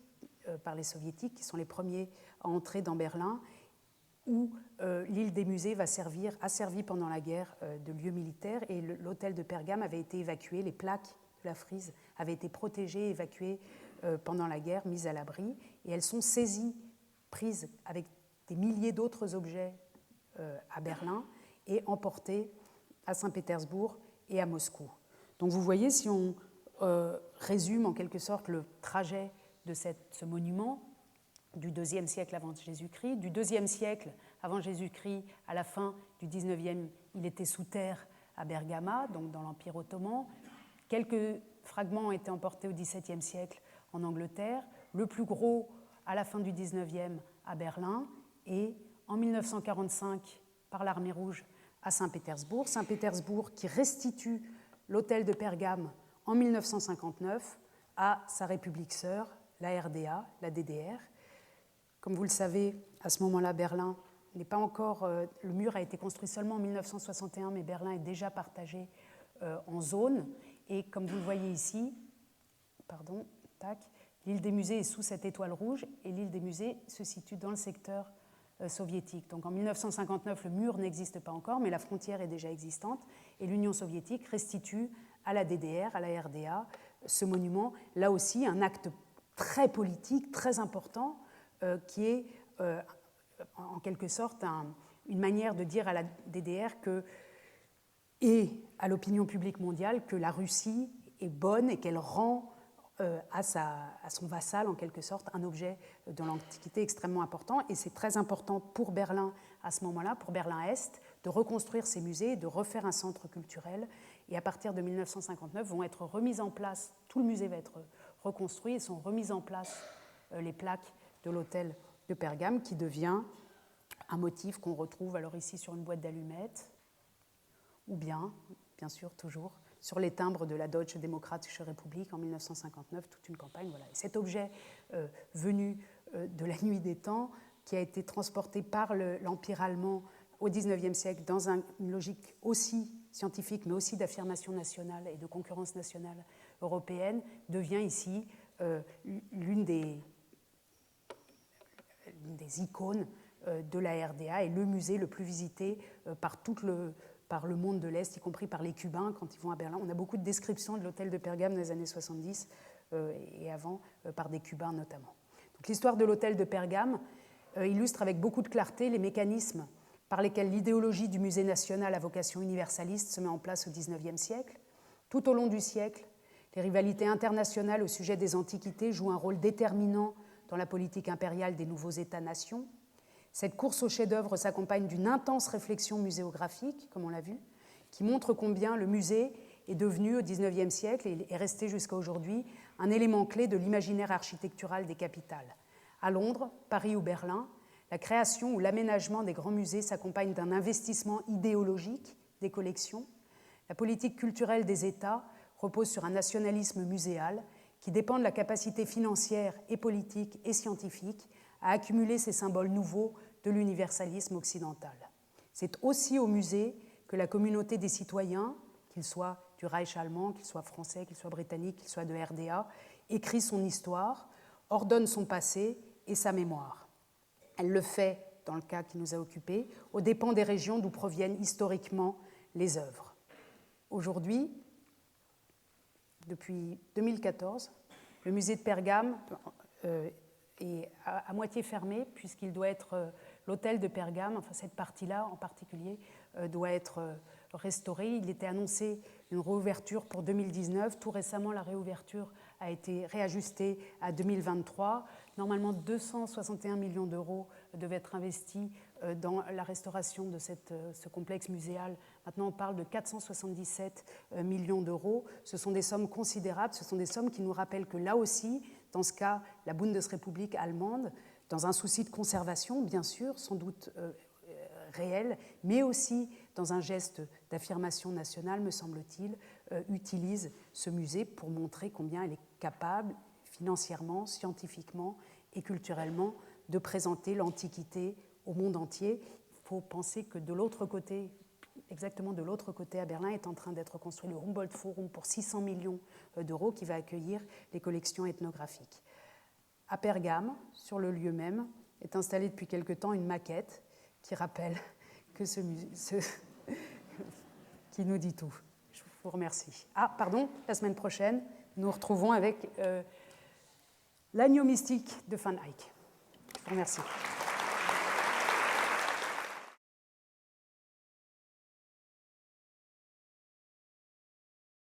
par les soviétiques, qui sont les premiers à entrer dans Berlin, où l'île des musées a servi pendant la guerre de lieu militaire, et l'hôtel de Pergame avait été évacué, les plaques de la frise avaient été protégées, évacuées pendant la guerre, mises à l'abri, et elles sont saisies, prises avec des milliers d'autres objets à Berlin et emportées à Saint-Pétersbourg et à Moscou. Donc vous voyez, si on résume en quelque sorte le trajet de ce monument, du IIe siècle avant Jésus-Christ. Du IIe siècle avant Jésus-Christ, à la fin du XIXe, il était sous terre à Bergama, donc dans l'Empire ottoman. Quelques fragments ont été emportés au XVIIe siècle en Angleterre. Le plus gros, à la fin du XIXe, à Berlin. Et en 1945, par l'armée rouge, à Saint-Pétersbourg. Saint-Pétersbourg qui restitue l'hôtel de Pergame en 1959 à sa république sœur, la RDA, la DDR. Comme vous le savez, à ce moment-là, Berlin n'est pas encore... le mur a été construit seulement en 1961, mais Berlin est déjà partagé en zones. Et comme vous le voyez ici, l'île des musées est sous cette étoile rouge, et l'île des musées se situe dans le secteur soviétique. Donc en 1959, le mur n'existe pas encore, mais la frontière est déjà existante, et l'Union soviétique restitue à la DDR, à la RDA, ce monument. Là aussi, un acte très politique, très important, qui est en quelque sorte une manière de dire à la DDR et à l'opinion publique mondiale que la Russie est bonne et qu'elle rend à son vassal, en quelque sorte, un objet de l'Antiquité extrêmement important. Et c'est très important pour Berlin à ce moment-là, pour Berlin-Est, de reconstruire ses musées, de refaire un centre culturel. Et à partir de 1959, vont être remises en place, tout le musée va être reconstruit, et sont remises en place les plaques de l'hôtel de Pergame, qui devient un motif qu'on retrouve alors ici sur une boîte d'allumettes, ou bien sûr, toujours, sur les timbres de la Deutsche Demokratische Republik en 1959, toute une campagne. Voilà. Et cet objet venu de la nuit des temps, qui a été transporté par l'Empire allemand au XIXe siècle dans une logique aussi scientifique, mais aussi d'affirmation nationale et de concurrence nationale européenne, devient ici l'une des icônes de la RDA et le musée le plus visité par le monde de l'Est, y compris par les Cubains quand ils vont à Berlin. On a beaucoup de descriptions de l'hôtel de Pergame dans les années 70 et avant, par des Cubains notamment. Donc, l'histoire de l'hôtel de Pergame illustre avec beaucoup de clarté les mécanismes par lesquels l'idéologie du musée national à vocation universaliste se met en place au XIXe siècle. Tout au long du siècle, les rivalités internationales au sujet des antiquités jouent un rôle déterminant dans la politique impériale des nouveaux États-nations. Cette course au chef-d'œuvre s'accompagne d'une intense réflexion muséographique, comme on l'a vu, qui montre combien le musée est devenu au XIXe siècle et est resté jusqu'à aujourd'hui un élément clé de l'imaginaire architectural des capitales. À Londres, Paris ou Berlin, la création ou l'aménagement des grands musées s'accompagne d'un investissement idéologique des collections. La politique culturelle des États repose sur un nationalisme muséal qui dépend de la capacité financière et politique et scientifique à accumuler ces symboles nouveaux de l'universalisme occidental. C'est aussi au musée que la communauté des citoyens, qu'ils soient du Reich allemand, qu'ils soient français, qu'ils soient britanniques, qu'ils soient de RDA, écrit son histoire, ordonne son passé et sa mémoire. Elle le fait, dans le cas qui nous a occupés, aux dépens des régions d'où proviennent historiquement les œuvres. Aujourd'hui, depuis 2014, le musée de Pergame est à moitié fermé, puisqu'il doit être l'hôtel de Pergame, enfin cette partie-là en particulier, doit être restaurée. Il était annoncé une réouverture pour 2019. Tout récemment, la réouverture a été réajustée à 2023. Normalement, 261 millions d'euros devaient être investis dans la restauration de ce complexe muséal. Maintenant, on parle de 477 millions d'euros. Ce sont des sommes considérables. Ce sont des sommes qui nous rappellent que là aussi, dans ce cas, la Bundesrepublik allemande, dans un souci de conservation, bien sûr, sans doute réel, mais aussi dans un geste d'affirmation nationale, me semble-t-il, utilise ce musée pour montrer combien elle est capable, financièrement, scientifiquement et culturellement, de présenter l'Antiquité au monde entier. faut penser que de l'autre côté, exactement de l'autre côté à Berlin, est en train d'être construit le Humboldt Forum pour 600 millions d'euros qui va accueillir les collections ethnographiques. À Pergame, sur le lieu même, est installée depuis quelque temps une maquette qui rappelle que ce musée... qui nous dit tout. Je vous remercie. Ah, pardon, la semaine prochaine, nous retrouvons avec l'agneau mystique de Van Eyck. Je vous remercie.